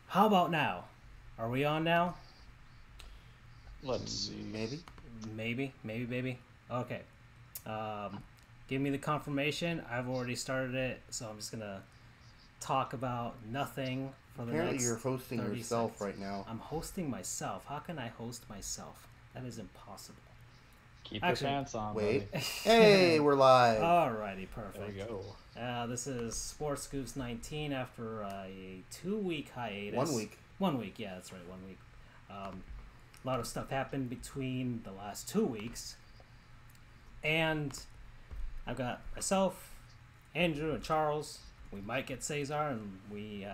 How about now? Are we on now? Let's see. Maybe. Maybe, baby. Okay. Um, Give me the confirmation. I've already started it, so I'm just gonna talk about nothing for the Apparently, next you're hosting 30 yourself seconds. right now. I'm hosting myself. How can I host myself? That is impossible. Keep your Actually, pants on, Wait. buddy. Hey, we're live. Alrighty, There we perfect. go. This is Sports Goofs 19 after a 2 week hiatus. 1 week. 1 week, yeah, that's right, 1 week. A lot of stuff happened between the last 2 weeks. And I've got myself, Andrew, and Charles. We might get Cesar, and we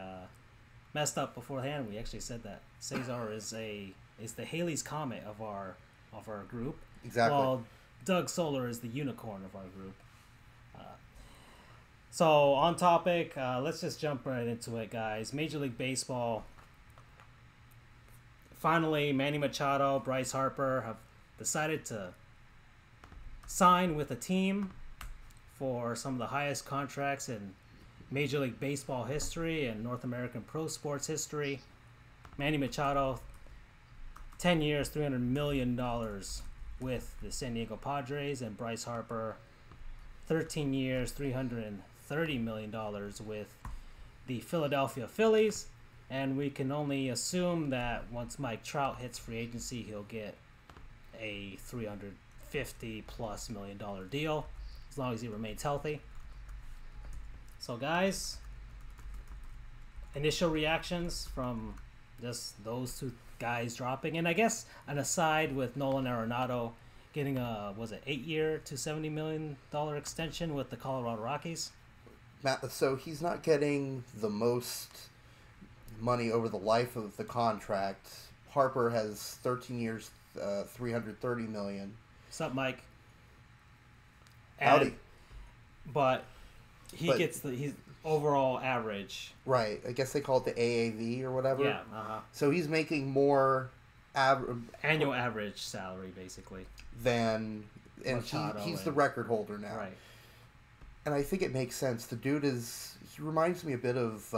messed up beforehand. We actually said that Cesar is the Halley's Comet of our group. Exactly. While Doug Solar is the unicorn of our group. So on topic, let's just jump right into it, guys. Major League Baseball. Finally, Manny Machado, Bryce Harper have decided to sign with a team for some of the highest contracts in Major League Baseball history and North American pro sports history. Manny Machado, 10 years, $300 million with the San Diego Padres, and Bryce Harper, 13 years, $330 million with the Philadelphia Phillies. And we can only assume that once Mike Trout hits free agency, he'll get a $350+ million deal as long as he remains healthy. So, guys, initial reactions from just those two guys dropping, and I guess an aside with Nolan Arenado getting a 8-year to $70 million extension with the Colorado Rockies. So he's not getting the most money over the life of the contract. Harper has 13 years, $330 million. What's up, Mike? Howdy. But gets he's overall average. Right. I guess they call it the AAV or whatever. Yeah. So he's making more Annual average salary, basically. than, and Machado he's the record holder now. Right. And I think it makes sense. The dude he reminds me a bit of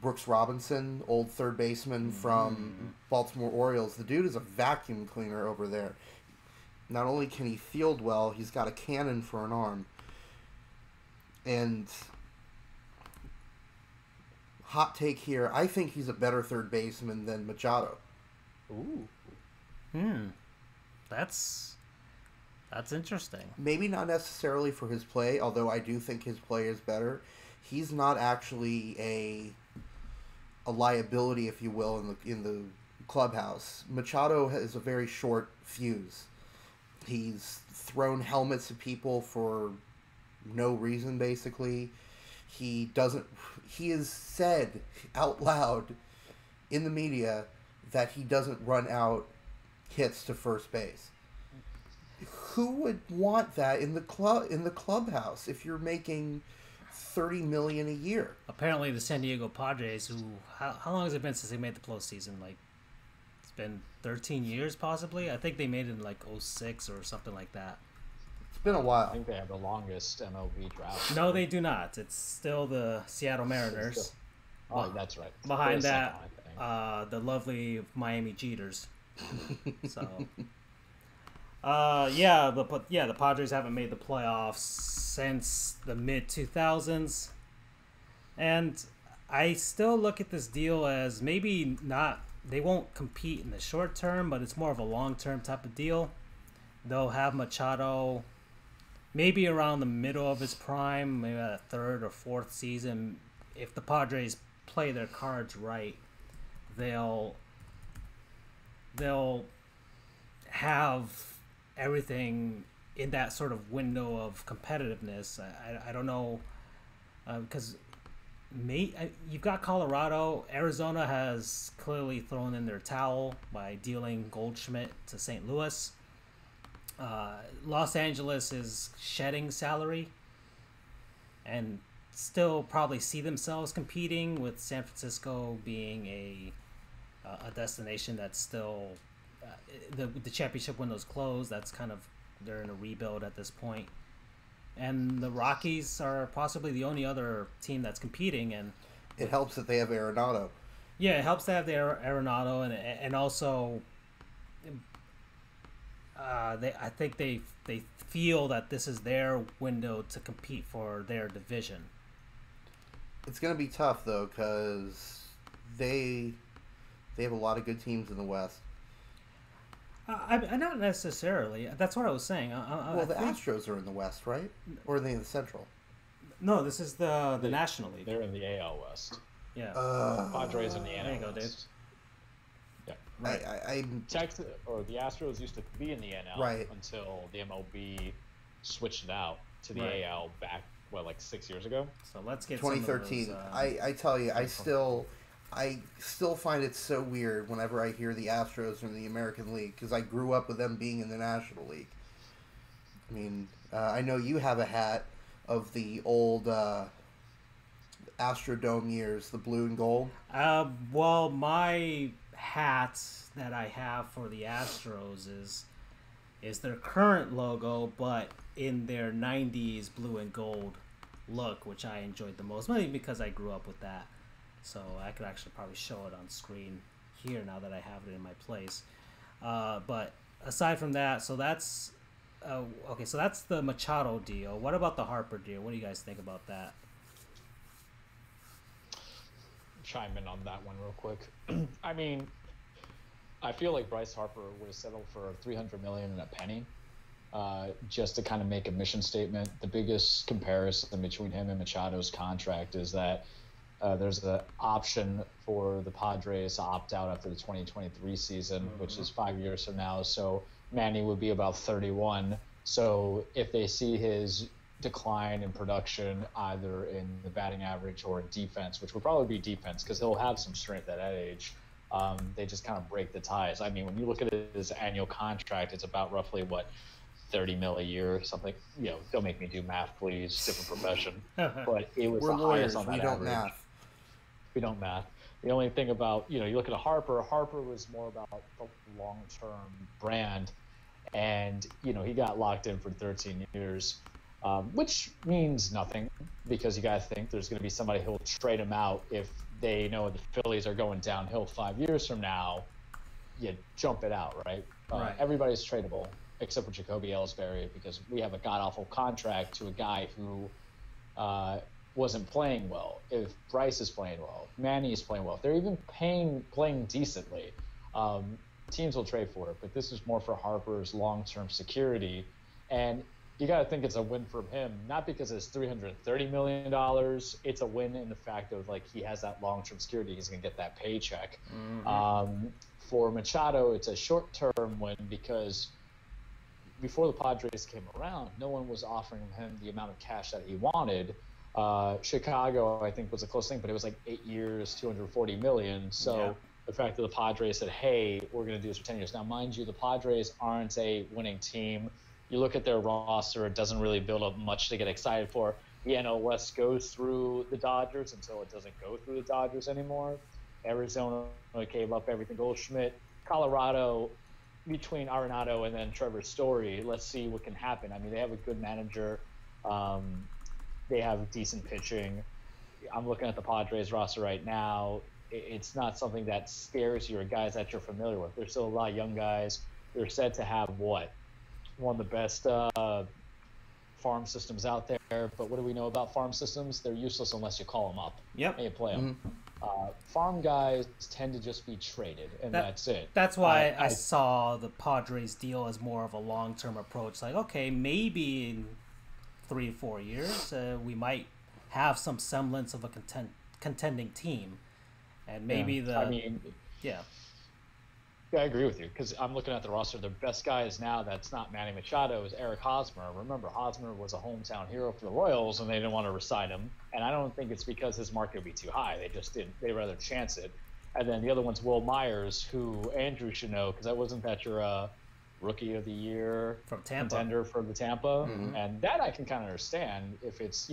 Brooks Robinson, old third baseman from Baltimore Orioles. The dude is a vacuum cleaner over there. Not only can he field well, he's got a cannon for an arm. And hot take here, I think he's a better third baseman than Machado. Ooh. That's interesting. Maybe not necessarily for his play, although I do think his play is better. He's not actually a liability, if you will, in the clubhouse. Machado has a very short fuse. He's thrown helmets at people for no reason, basically. He has said out loud in the media that he doesn't run out hits to first base. Who would want that in the clubhouse if you're making $30 million a year? Apparently, the San Diego Padres, who how long has it been since they made the postseason? Like, it's been 13 years, possibly. I think they made it in like '06 or something like that. It's been a I while. think they have the longest MLB drought. No, they do not. It's still the Seattle Mariners. Oh, that's right. Behind For a that, second, I think. the lovely Miami Jeters. So, the Padres haven't made the playoffs since the mid 2000s, and I still look at this deal as maybe not. They won't compete in the short term, but it's more of a long term type of deal. They'll have Machado maybe around the middle of his prime, maybe a third or fourth season. If the Padres play their cards right, they'll have everything in that sort of window of competitiveness. I don't know, because you've got Colorado. Arizona has clearly thrown in their towel by dealing Goldschmidt to St. Louis. Los Angeles is shedding salary and still probably see themselves competing, with San Francisco being a destination that's still the championship window's closed. That's kind of, they're in a rebuild at this point. And the Rockies are possibly the only other team that's competing. And It helps that they have Arenado. Yeah, it helps to have the Arenado, and also I think they feel that this is their window to compete for their division. It's going to be tough though, because they have a lot of good teams in the West. I not necessarily. That's what I was saying. Well, the Astros are in the West, right? Or are they in the Central? No, this is the National League. They're in the AL West. Yeah. Padres in the NL there you go, West. Dude. Yeah. Right. Texas, or the Astros used to be in the NL right. until the MLB switched it out to the Right. AL back, like 6 years ago? So let's get 2013. Some of those, I tell you, I still find it so weird whenever I hear the Astros in the American League, because I grew up with them being in the National League. I mean, I know you have a hat of the old Astrodome years, the blue and gold. Well, my hat that I have for the Astros is their current logo, but in their 90s blue and gold look, which I enjoyed the most, mainly because I grew up with that. So I could actually probably show it on screen here now that I have it in my place. But aside from that, so that's okay. So that's the Machado deal. What about the Harper deal? What do you guys think about that? Chime in on that one real quick. I mean, I feel like Bryce Harper would have settled for $300 million and a penny, just to kind of make a mission statement. The biggest comparison between him and Machado's contract is that there's the option for the Padres to opt out after the 2023 season, which is 5 years from now. So Manny would be about 31. So if they see his decline in production, either in the batting average or in defense, which would probably be defense because he'll have some strength at that age, they just kind of break the ties. I mean, when you look at his annual contract, it's about roughly, what, $30 million a year or something. You know, don't make me do math, please. Different profession. But it was We're the lawyers. highest on that We don't average. math. We don't math. The only thing about, you look at a Harper was more about the long-term brand. And, he got locked in for 13 years, which means nothing because you got to think there's going to be somebody who'll trade him out if they know the Phillies are going downhill 5 years from now. You jump it out, right? Right. Everybody's tradable except for Jacoby Ellsbury because we have a god-awful contract to a guy who wasn't playing well. If Bryce is playing well, Manny is playing well, if they're even playing decently, teams will trade for it. But this is more for Harper's long-term security. And you got to think it's a win for him, not because it's $330 million. It's a win in the fact of, he has that long-term security. He's going to get that paycheck. Mm-hmm. For Machado, it's a short-term win because before the Padres came around, no one was offering him the amount of cash that he wanted. Chicago, I think, was a close thing, but it was 8 years, $240 million. So yeah. The fact that the Padres said, hey, we're going to do this for 10 years. Now, mind you, the Padres aren't a winning team. You look at their roster, it doesn't really build up much to get excited for. The NL West goes through the Dodgers until it doesn't go through the Dodgers anymore. Arizona gave up everything. Goldschmidt, Colorado, between Arenado and then Trevor Story, let's see what can happen. I mean, they have a good manager. They have decent pitching. I'm looking at the Padres roster right now. It's not something that scares you or guys that you're familiar with. There's still a lot of young guys. They're said to have, one of the best farm systems out there. But what do we know about farm systems? They're useless unless you call them up. Yep. And you play them. Mm-hmm. Farm guys tend to just be traded, and that's it. That's why I saw the Padres deal as more of a long-term approach. Okay, maybe in 3-4 years, we might have some semblance of a contending team. And maybe Yeah, I agree with you because I'm looking at the roster. The best guys now that's not Manny Machado is Eric Hosmer. Remember, Hosmer was a hometown hero for the Royals, and they didn't want to re-sign him. And I don't think it's because his market would be too high. They just didn't. They'd rather chance it. And then the other one's Will Myers, who Andrew should know because that wasn't that your Rookie of the Year from Tampa contender for the Tampa, and that I can kind of understand if it's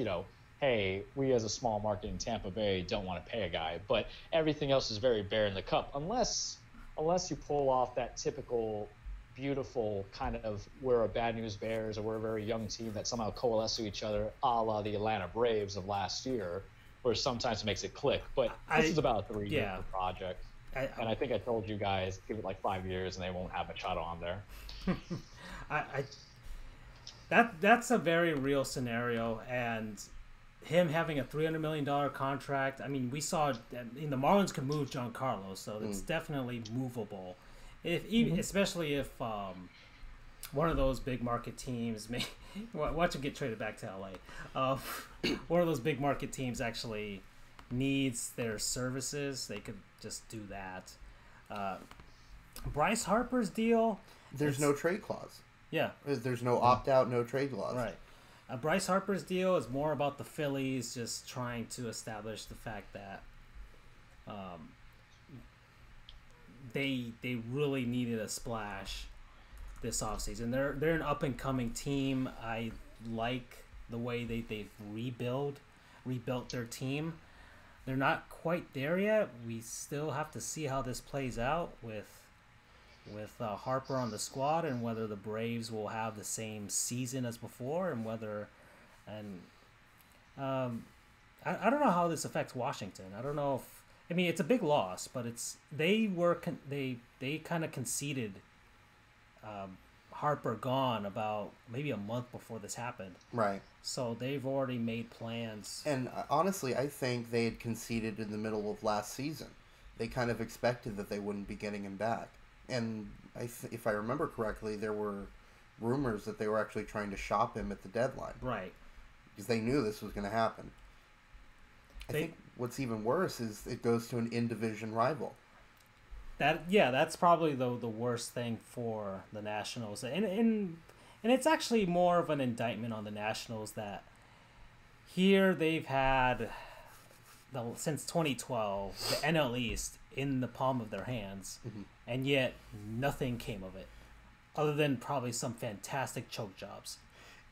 hey, we as a small market in Tampa Bay don't want to pay a guy, but everything else is very bare in the cup unless you pull off that typical beautiful kind of we're a Bad News Bears or we're a very young team that somehow coalesce to each other, a la the Atlanta Braves of last year. where sometimes it makes it click. But this is about a 3-year project. And I think I told you guys, give it like 5 years and they won't have Machado on there. That's a very real scenario, and him having a $300 million contract. I mean, we saw the Marlins could move Giancarlo, so it's definitely movable. Especially if one of those big market teams watch him get traded back to LA. One of those big market teams actually needs their services, they could just do that. Bryce Harper's deal, there's no trade clause. Yeah, there's no opt-out, no trade clause. Right. Bryce Harper's deal is more about the Phillies just trying to establish the fact that they really needed a splash this offseason. They're an up-and-coming team. I like the way they've rebuilt their team. They're not quite there yet. We still have to see how this plays out with Harper on the squad, and whether the Braves will have the same season as before, and I don't know how this affects Washington. I don't know if, I mean, it's a big loss, but they kind of conceded Harper gone about maybe a month before this happened. Right. So they've already made plans. And honestly, I think they had conceded in the middle of last season. They kind of expected that they wouldn't be getting him back. And if I remember correctly, there were rumors that they were actually trying to shop him at the deadline. Right. Because they knew this was going to happen. I think what's even worse is it goes to an in-division rival. That's probably the worst thing for the Nationals. And it's actually more of an indictment on the Nationals that here they've had, since 2012, the NL East in the palm of their hands, and yet nothing came of it, other than probably some fantastic choke jobs.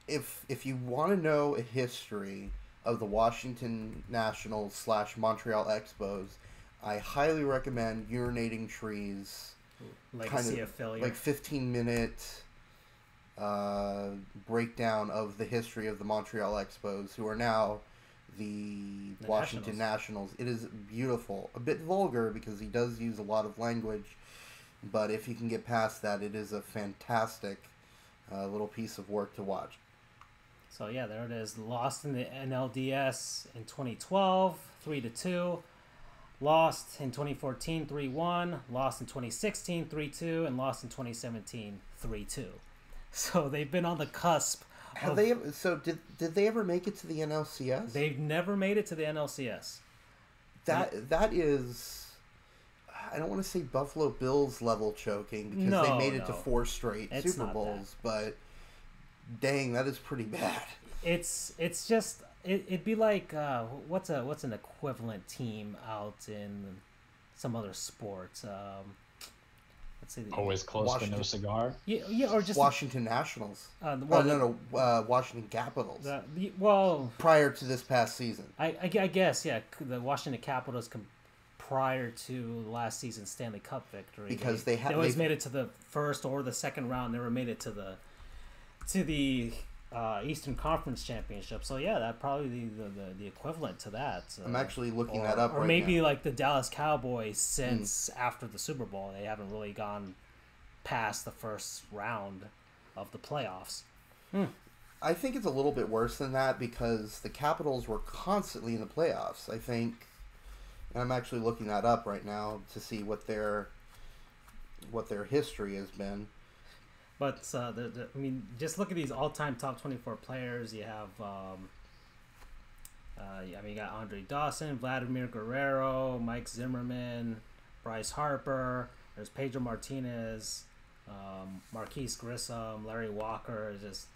If you want to know a history of the Washington Nationals / Montreal Expos, I highly recommend Urinating Trees. Legacy of Failure. Like 15-minute breakdown of the history of the Montreal Expos, who are now the Washington Nationals. It is beautiful. A bit vulgar because he does use a lot of language, but if you can get past that, it is a fantastic little piece of work to watch. So yeah, there it is. Lost in the NLDS in 2012, 3-2. Lost in 2014, 3-1. Lost in 2016, 3-2, and lost in 2017, 3-2. So they've been on the cusp. Did they ever make it to the NLCS? They've never made it to the NLCS. That is, I don't want to say Buffalo Bills level choking because they made it to 4 straight Super Bowls, but dang, that is pretty bad. It's just it'd be like what's an equivalent team out in some other sports. Let's see. Always close to no cigar. Yeah, or just Washington Nationals. Washington Capitals. Prior to this past season. I guess, yeah, the Washington Capitals prior to last season's Stanley Cup victory. Because they always made it to the first or the second round. Never made it to the Eastern Conference Championship. So yeah, that probably the equivalent to that. I'm actually looking that up right now. Or maybe like the Dallas Cowboys since after the Super Bowl, they haven't really gone past the first round of the playoffs. I think it's a little bit worse than that because the Capitals were constantly in the playoffs. I think, and I'm actually looking that up right now to see what their history has been. But I mean, just look at these all-time top 24 players. You have, you got Andre Dawson, Vladimir Guerrero, Mike Zimmerman, Bryce Harper. There's Pedro Martinez, Marquise Grissom, Larry Walker, just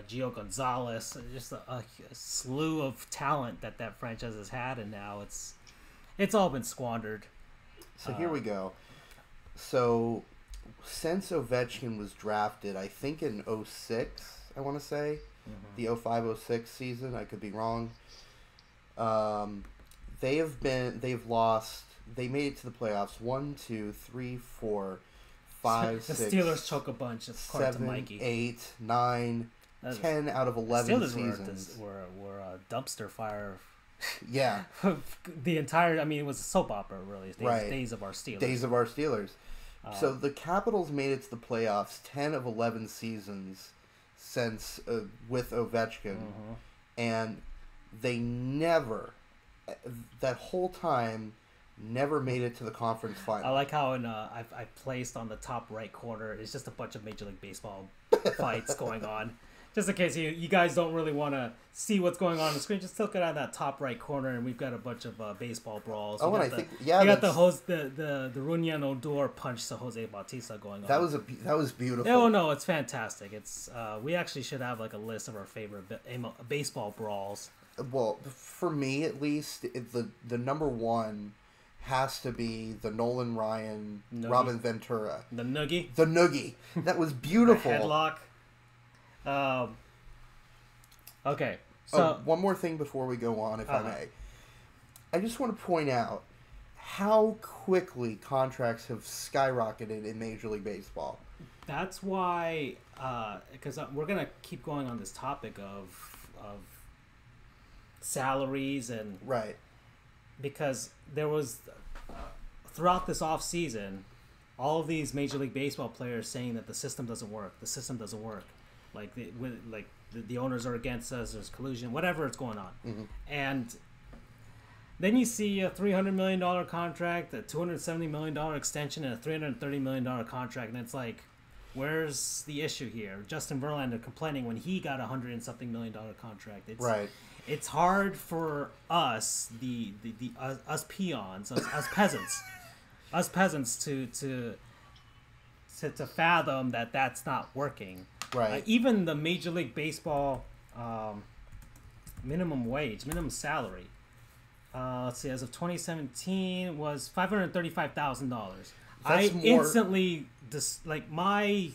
Gio Gonzalez. Just a slew of talent that franchise has had, and now it's all been squandered. So here we go. So since Ovechkin was drafted, I think in 06, I want to say, the 05-06 season, I could be wrong. They made it to the playoffs 1, 2, 3, 4, 5, the 6. Steelers choke a bunch of 7, 8, 9, 10 out of 11 seasons. Were a dumpster fire Yeah. The entire, I mean, it was a soap opera, really. Days of Our Steelers. Days of Our Steelers. So the Capitals made it to the playoffs 10 of 11 seasons since with Ovechkin, and they never, that whole time, never made it to the conference final. I like how I placed on the top right corner, it's just a bunch of Major League Baseball fights going on. Just in case you guys don't really want to see what's going on the screen, just look at that top right corner, and we've got a bunch of baseball brawls. Oh, and I think you got the Runyan Odor punch to Jose Bautista going on. That was beautiful. No, it's fantastic. It's we actually should have like a list of our favorite baseball brawls. Well, for me at least, the number one has to be the Nolan Ryan, Noogie. Robin Ventura. The Noogie. The Noogie. That was beautiful. The headlock. Okay. So one more thing before we go on, if I may. I just want to point out how quickly contracts have skyrocketed in Major League Baseball. That's why, because we're gonna keep going on this topic of salaries and right, because there was throughout this off season, all of these Major League Baseball players saying that the system doesn't work. The system doesn't work. Like the owners are against us. There's collusion. Whatever is going on, and then you see a $300 million contract, a $270 million extension, and a $330 million contract, and it's like, where's the issue here? Justin Verlander complaining when he got $100-something million contract. It's, right. It's hard for us, us peons, us peasants, to fathom that that's not working. Right. Even the Major League Baseball minimum salary. Let's see, as of 2017 was $535,000. Instantly my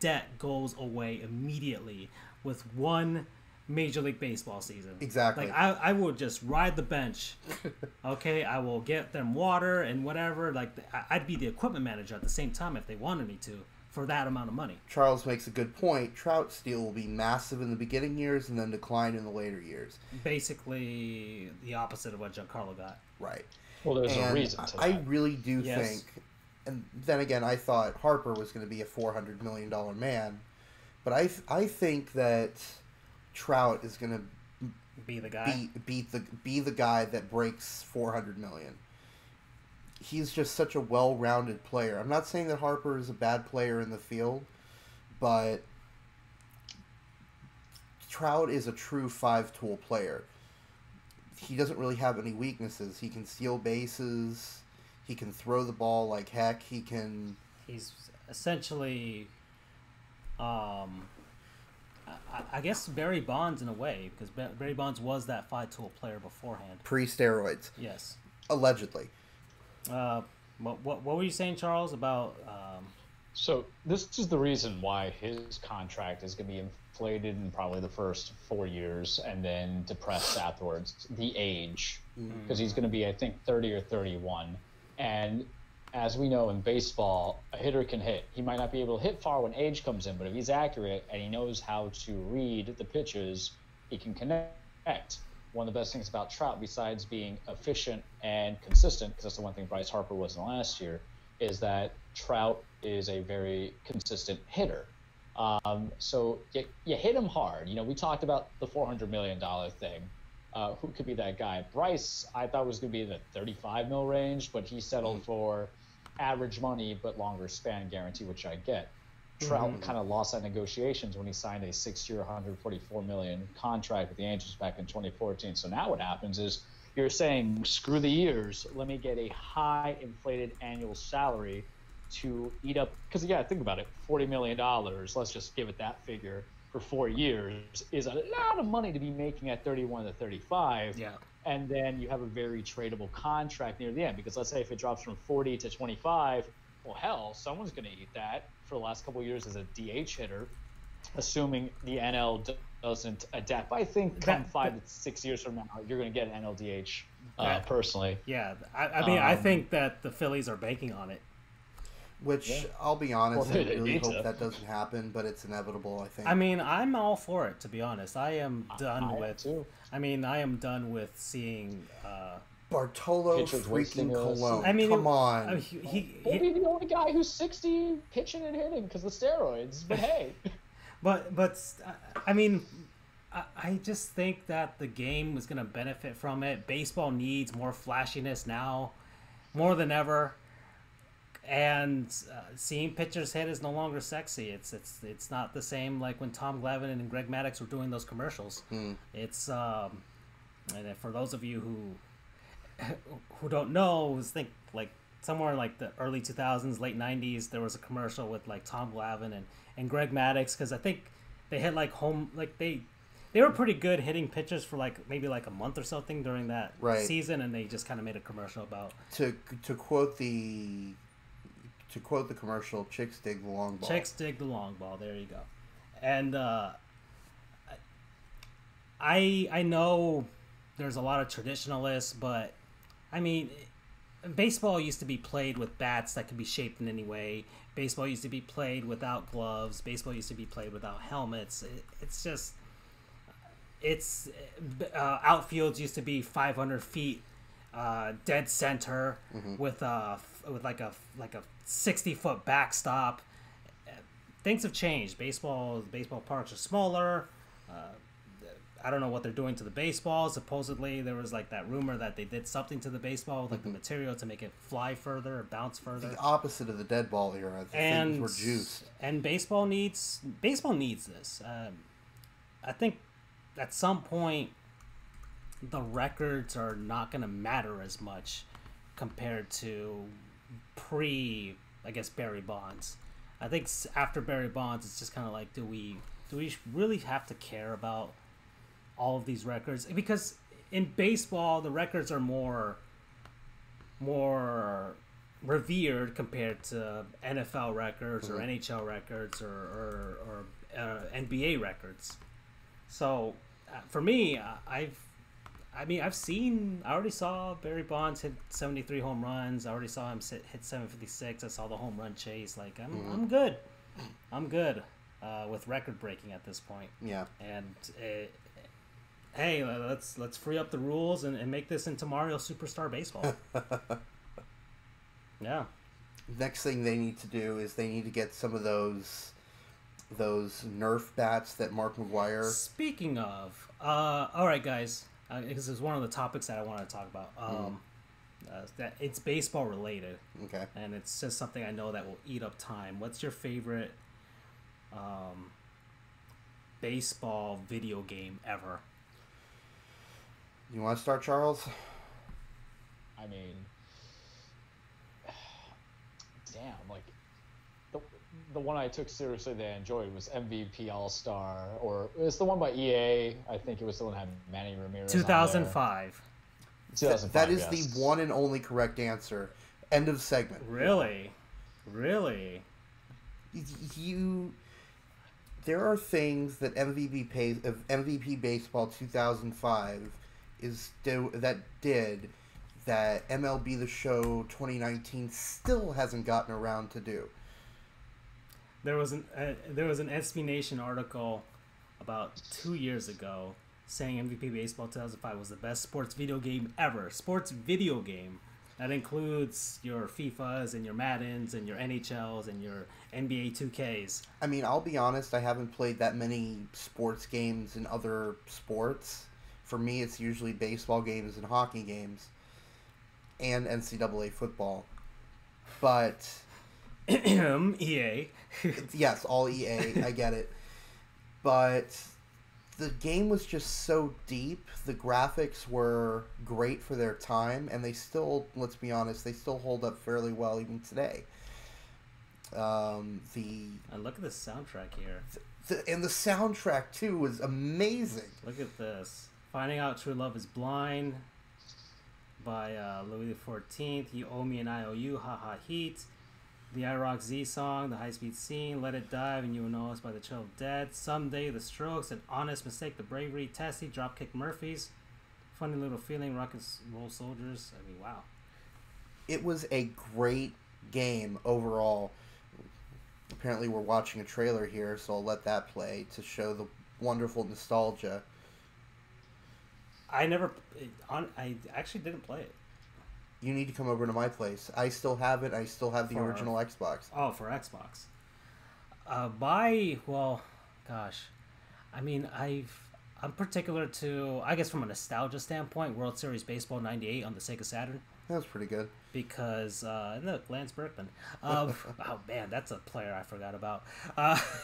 debt goes away immediately with one Major League Baseball season. Exactly. Like I will just ride the bench. Okay, I will get them water and whatever. Like I'd be the equipment manager at the same time if they wanted me to for that amount of money. Charles makes a good point. Trout steal will be massive in the beginning years and then decline in the later years. Basically, the opposite of what Giancarlo got. Right. Well, there's a reason to that. I really do think, and then again, I thought Harper was going to be a $400 million man, but I think that Trout is going to be the guy. Be the guy that breaks $400 million. He's just such a well-rounded player. I'm not saying that Harper is a bad player in the field, but Trout is a true five-tool player. He doesn't really have any weaknesses. He can steal bases. He can throw the ball like heck. He's essentially, I guess Barry Bonds in a way, because Barry Bonds was that five-tool player beforehand. Pre-steroids. Yes. Allegedly. What were you saying, Charles, about... So this is the reason why his contract is going to be inflated in probably the first 4 years and then depressed afterwards. The age, because he's going to be, I think, 30 or 31. And as we know in baseball, a hitter can hit. He might not be able to hit far when age comes in, but if he's accurate and he knows how to read the pitches, he can connect. One of the best things about Trout, besides being efficient and consistent, because that's the one thing Bryce Harper wasn't last year, is that Trout is a very consistent hitter. So you hit him hard. You know, we talked about the $400 million thing. Who could be that guy? Bryce, I thought was going to be in the 35 mil range, but he settled for average money but longer span guarantee, which I get. Trout kind of lost that negotiations when he signed a 6-year, $144 million contract with the Angels back in 2014. So now what happens is you're saying, screw the years, let me get a high inflated annual salary to eat up, because think about it, $40 million, let's just give it that figure, for 4 years is a lot of money to be making at 31 to 35. Yeah. And then you have a very tradable contract near the end, because let's say if it drops from 40 to 25, well, hell, someone's going to eat that for the last couple of years as a DH hitter, assuming the NL doesn't adapt. I think come 5 to 6 years from now, you're going to get an NL DH personally. Yeah, I mean, I think that the Phillies are banking on it. Which, Yeah. I'll be honest, Well, I they really need hope to. that doesn't happen, but it's inevitable, I think. I mean, I'm all for it, to be honest. I am done I am with. too. I mean, I am done with seeing. Bartolo Pitchers with freaking stimulus. Colon. I mean, Come on. He'll be the only guy who's 60 pitching and hitting because of steroids. But hey, but I mean, I just think that the game is going to benefit from it. Baseball needs more flashiness now, more than ever. And seeing pitchers hit is no longer sexy. It's not the same like when Tom Glavine and Greg Maddux were doing those commercials. It's and for those of you who don't know, think like somewhere in like the early 2000s, late 90s, there was a commercial with like Tom Glavine and Greg Maddux, because I think they hit like they were pretty good hitting pitchers for like maybe like a month or something during that season, and they just kind of made a commercial about to quote the commercial, chicks dig the long ball. Chicks dig the long ball. There you go. And I know there's a lot of traditionalists, but I mean, baseball used to be played with bats that could be shaped in any way. Baseball used to be played without gloves. Baseball used to be played without helmets. It's just, outfields used to be 500 feet dead center with like a 60-foot backstop. Things have changed. Baseball parks are smaller. I don't know what they're doing to the baseball. Supposedly there was like that rumor that they did something to the baseball with like the material to make it fly further or bounce further. The opposite of the dead ball era. Things were juiced. And baseball needs this. I think at some point the records are not going to matter as much compared to I guess Barry Bonds. I think after Barry Bonds, it's just kind of like, do we really have to care about all of these records? Because in baseball, the records are more revered compared to NFL records or NHL records or NBA records. So for me, I already saw Barry Bonds hit 73 home runs. I already saw him hit 756. I saw the home run chase. Like, I'm good. I'm good with record breaking at this point. Yeah. And hey, let's free up the rules and make this into Mario Superstar Baseball. Yeah. Next thing they need to do is they need to get some of those Nerf bats that Mark McGwire. Speaking of, all right, guys. Because it's one of the topics that I want to talk about. That it's baseball related. Okay. And it's just something I know that will eat up time. What's your favorite baseball video game ever? You want to start, Charles? I mean, damn, like the one I took seriously that I enjoyed was MVP All-Star, or it's the one by EA. I think it was the one that had Manny Ramirez. 2005. 2005. That is yes. the one and only correct answer. End of segment. Really? There are things that MVP Baseball 2005 that MLB The Show 2019 still hasn't gotten around to do. There was an SB Nation article about 2 years ago saying MVP Baseball 2005 was the best sports video game ever. Sports video game. That includes your FIFAs and your Maddens and your NHLs and your NBA 2Ks. I mean, I'll be honest, I haven't played that many sports games in other sports. For me, it's usually baseball games and hockey games and NCAA football. But EA. Yes, all EA, I get it. But the game was just so deep. The graphics were great for their time, and they still, let's be honest, they still hold up fairly well even today. And look at the soundtrack here. And the soundtrack, too, was amazing. Look at this. Finding Out True Love is Blind by Louis XIV. You Owe Me an IOU, Ha Ha Heat. The IROC Z song, The High Speed Scene, Let It Dive, and You Will Know Us by the Chill of Dead. Someday, The Strokes, An Honest Mistake, The Bravery, Tessie, Dropkick Murphys, Funny Little Feeling, Rock and Roll Soldiers. I mean, wow. It was a great game overall. Apparently, we're watching a trailer here, so I'll let that play to show the wonderful nostalgia. I actually didn't play it. You need to come over to my place. I still have it. I still have the original Xbox. Oh, for Xbox. Gosh, I mean, I'm particular to, I guess from a nostalgia standpoint, World Series Baseball '98 on the Sega Saturn. That was pretty good. Because look, Lance Berkman. Oh man, that's a player I forgot about.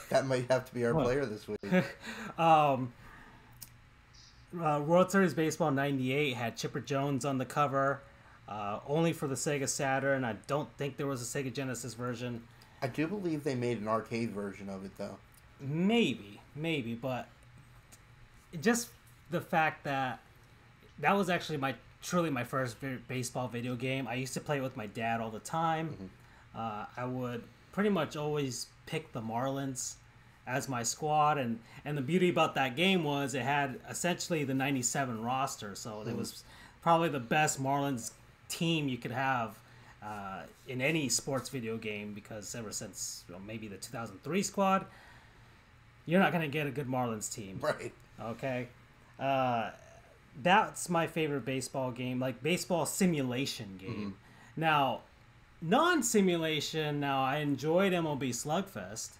That might have to be our player this week. World Series Baseball '98 had Chipper Jones on the cover, only for the Sega Saturn. I don't think there was a Sega Genesis version. I do believe they made an arcade version of it, though. Maybe, but just the fact that was actually truly my first baseball video game. I used to play it with my dad all the time. I would pretty much always pick the Marlins as my squad, and the beauty about that game was it had essentially the '97 roster, so it was probably the best Marlins team you could have in any sports video game, because ever since maybe the 2003 squad, you're not going to get a good Marlins team. Right. Okay. That's my favorite baseball game, like baseball simulation game. Now, non-simulation, I enjoyed MLB Slugfest.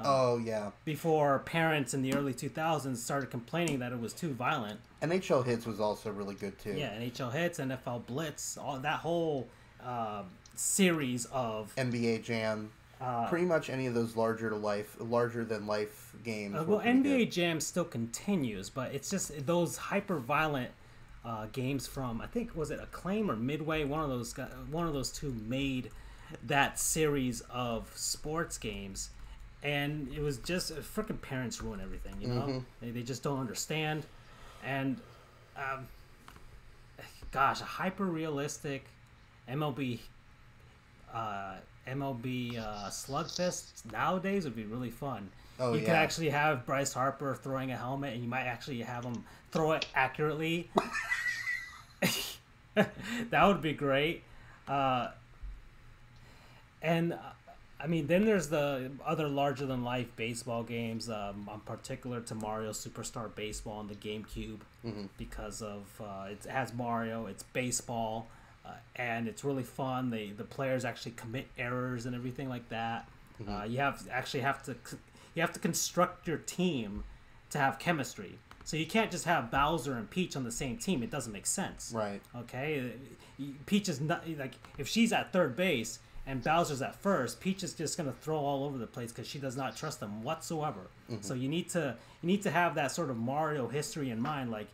Oh, yeah. Before parents in the early 2000s started complaining that it was too violent. NHL Hits was also really good, too. Yeah, NHL Hits, NFL Blitz, that whole series of... NBA Jam. Pretty much any of those larger than life games. Well, NBA Jam still continues, but it's just those hyper violent games from, I think, was it Acclaim or Midway? One of those two made that series of sports games, and it was just freaking parents ruin everything. You know, they just don't understand, and gosh, a hyper realistic MLB Slugfest nowadays would be really fun. Oh, you could actually have Bryce Harper throwing a helmet, and you might actually have him throw it accurately. That would be great. And I mean, then there's the other larger-than-life baseball games. I'm particular to Mario Superstar Baseball on the GameCube because of it has Mario, it's baseball. And it's really fun. The players actually commit errors and everything like that. You have to construct your team to have chemistry. So you can't just have Bowser and Peach on the same team. It doesn't make sense. Right. Okay. Peach is not like, if she's at third base and Bowser's at first, Peach is just gonna throw all over the place because she does not trust them whatsoever. So you need to have that sort of Mario history in mind. Like,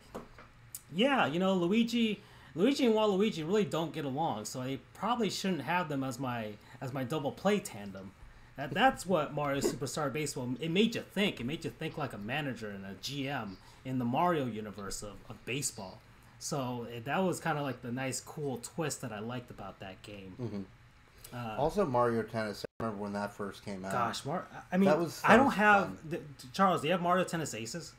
yeah, Luigi and Waluigi really don't get along, so I probably shouldn't have them as my double play tandem. That's what Mario Superstar Baseball, it made you think. It made you think like a manager and a GM in the Mario universe of baseball. So that was kind of like the nice, cool twist that I liked about that game. Also, Mario Tennis. I remember when that first came out. Gosh, I don't have... Charles, do you have Mario Tennis Aces?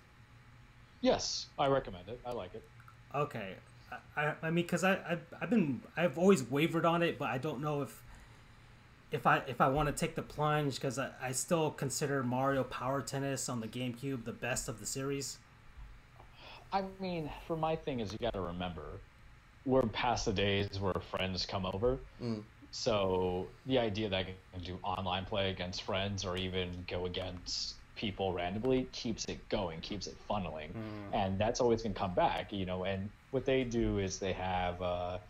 Yes, I recommend it. I like it. Okay. I mean, because I've always wavered on it, but I don't know if I want to take the plunge, because I still consider Mario Power Tennis on the GameCube the best of the series. I mean, for my thing is, you got to remember, we're past the days where friends come over. So the idea that I can do online play against friends or even go against people randomly keeps it going, keeps it funneling. And that's always going to come back, and what they do is they have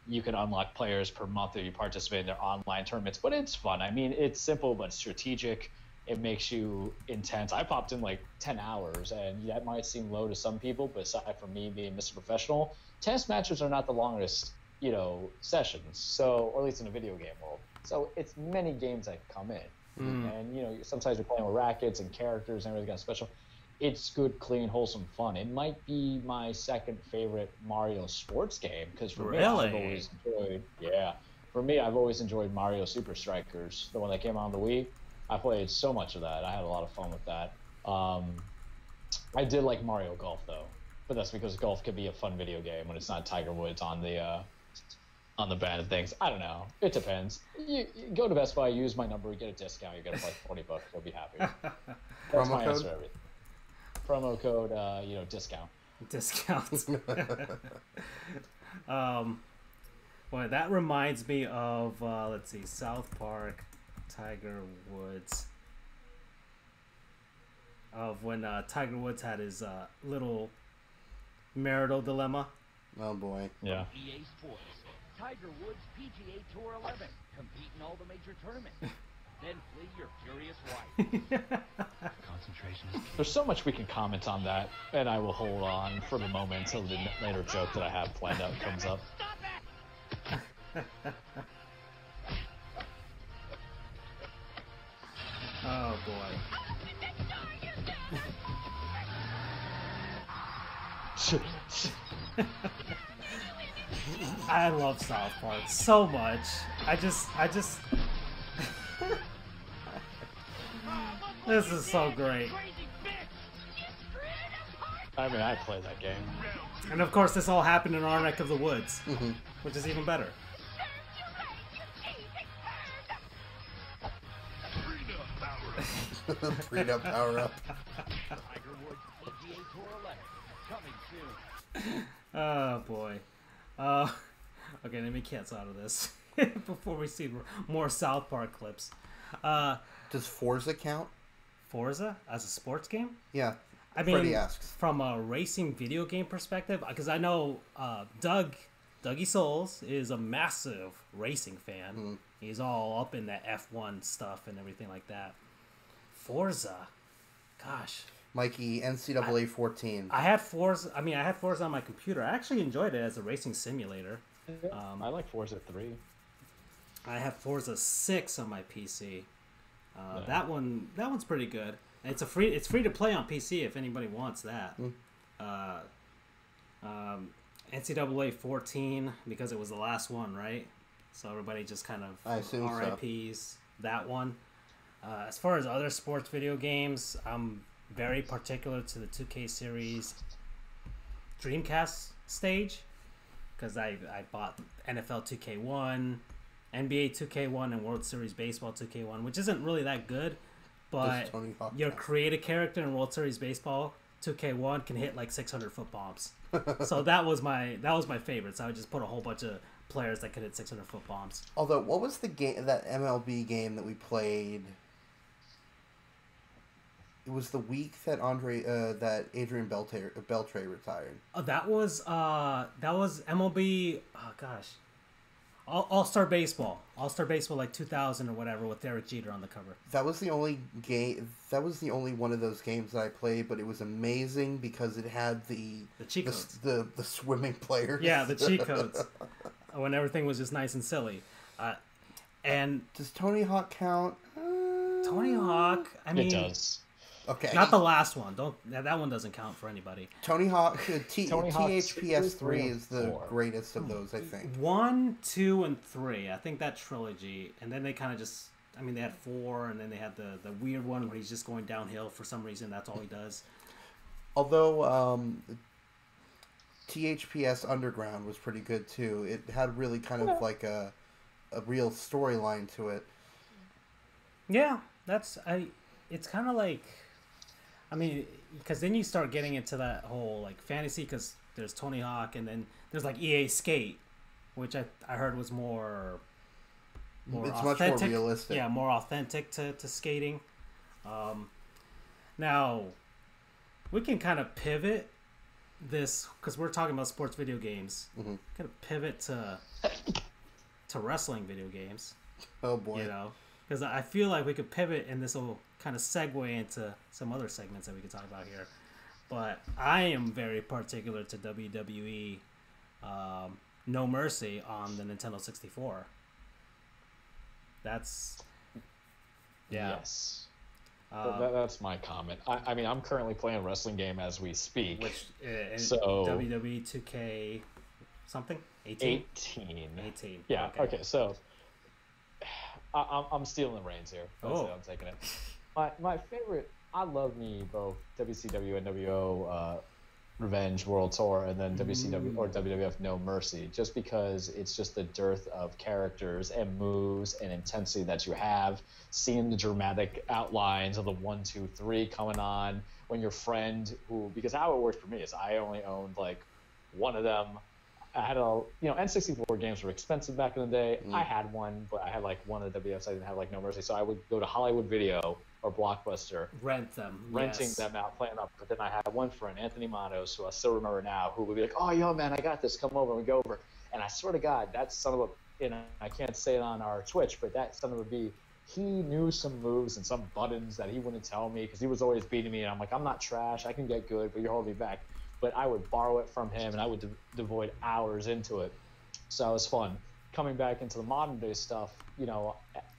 you can unlock players per month that you participate in their online tournaments, but it's fun. I mean, it's simple but strategic. It makes you intense. I popped in like 10 hours, and that might seem low to some people, but aside from me being Mr. Professional, tennis matches are not the longest sessions, so, or at least in a video game world. So it's many games that come in. And sometimes you're playing with rackets and characters and everything kind of special. It's good, clean, wholesome fun. It might be my second favorite Mario sports game, because for me, I've always enjoyed Mario Super Strikers, the one that came out on the Wii. I played so much of that. I had a lot of fun with that. I did like Mario Golf though, but that's because golf could be a fun video game when it's not Tiger Woods on the on the band things. I don't know. It depends. You go to Best Buy, use my number, get a discount. You get like $40. You'll be happy. That's my answer to everything. Promo code, discount. Discounts. Well, that reminds me of let's see, South Park, Tiger Woods. Of when Tiger Woods had his little marital dilemma. Oh boy. Yeah. EA Sports. Tiger Woods PGA Tour 11. Compete in all the major tournaments. Then flee your furious wife. Concentration is key. There's so much we can comment on that, and I will hold on for the moment until the later joke that I have planned out comes up. Oh boy. I love South Park so much. I just this is so great. I mean, I play that game. And of course this all happened in our neck of the woods, which is even better. Freedom power up. Tiger Woods PGA Tour 11. Coming soon. Oh boy. Okay, let me cancel out of this before we see more South Park clips. Does Forza count? Forza as a sports game? Yeah. I mean, Freddie asks. from a racing video game perspective, because I know Dougie Souls is a massive racing fan. He's all up in that F1 stuff and everything like that. Forza, gosh. Mikey, NCAA 14. I had Forza on my computer. I actually enjoyed it as a racing simulator. I like Forza 3. I have Forza 6 on my PC. That one's pretty good. It's free to play on PC if anybody wants that. NCAA 14 because it was the last one, right? So everybody just kind of I assume RIPs that one. As far as other sports video games, I'm very particular to the 2K series Dreamcast stage because I bought NFL 2K1, NBA 2K1, and World Series Baseball 2K1, which isn't really that good, but your create a character in World Series Baseball 2K1 can hit like 600-foot bombs. So that was my favorite. So I would just put a whole bunch of players that could hit 600-foot bombs. Although, what was the game, that MLB game that we played? It was the week that Adrian Beltre retired. That was MLB. Oh gosh, All-Star Baseball, like 2000 or whatever, with Derek Jeter on the cover. That was the only game. That was the only one of those games that I played, but it was amazing because it had the cheat codes, the swimming players. Yeah, the cheat codes. When everything was just nice and silly. And does Tony Hawk count? Tony Hawk. I mean, it does. Okay. Not the last one. That one doesn't count for anybody. Tony Hawk. THPS 3 is the greatest of those, I think. 1, 2, and 3. I think that trilogy, and then they kind of just. I mean, they had 4, and then they had the weird one where he's just going downhill for some reason. That's all he does. Although THPS Underground was pretty good too. It had really kind of like a real storyline to it. Yeah, it's kind of like. I mean, because then you start getting into that whole like fantasy, because there's Tony Hawk, and then there's like EA Skate, which I heard was more it's authentic. Much more realistic. Yeah, more authentic to skating. Now, we can kind of pivot this, because we're talking about sports video games. Kind of pivot to wrestling video games. Oh boy. You know, because I feel like we could pivot, and this will kind of segue into some other segments that we could talk about here. But I am very particular to WWE No Mercy on the Nintendo 64. That's... Yeah. Yes. That's my comment. I mean, I'm currently playing a wrestling game as we speak. Which, so WWE 2K something? 18? 18. Yeah, okay, so I'm stealing the reins here. I'm taking it. My favorite, I love me both WCW and WO Revenge World Tour, and then WCW or WWF No Mercy, just because it's just the dearth of characters and moves and intensity that you have. Seeing the dramatic outlines of the 1, 2, 3 coming on when your friend because how it worked for me is I only owned like one of them. I had N64 games were expensive back in the day. I had one, but I had like one of the WWFs. I didn't have like No Mercy, so I would go to Hollywood Video or Blockbuster, renting them out, playing up. But then I had one friend, Anthony Matos, who I still remember now, who would be like, "Oh, yo, man, I got this. Come over." And we go over, and I swear to God, that son of a, I can't say it on our Twitch, but that son of a B, he knew some moves and some buttons that he wouldn't tell me because he was always beating me, and I'm like, I'm not trash. I can get good, but you're holding me back. But I would borrow it from him, and I would devote hours into it. So it was fun. Coming back into the modern day stuff,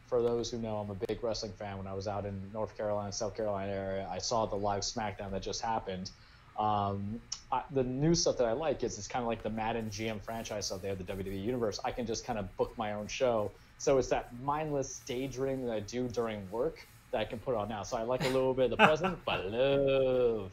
for those who know, I'm a big wrestling fan. When I was out in North Carolina, South Carolina area, I saw the live SmackDown that just happened. The new stuff that I like is it's kind of like the Madden GM franchise stuff. They have the WWE Universe. I can just kind of book my own show. So it's that mindless daydreaming that I do during work that I can put on now. So I like a little bit of the present, but I love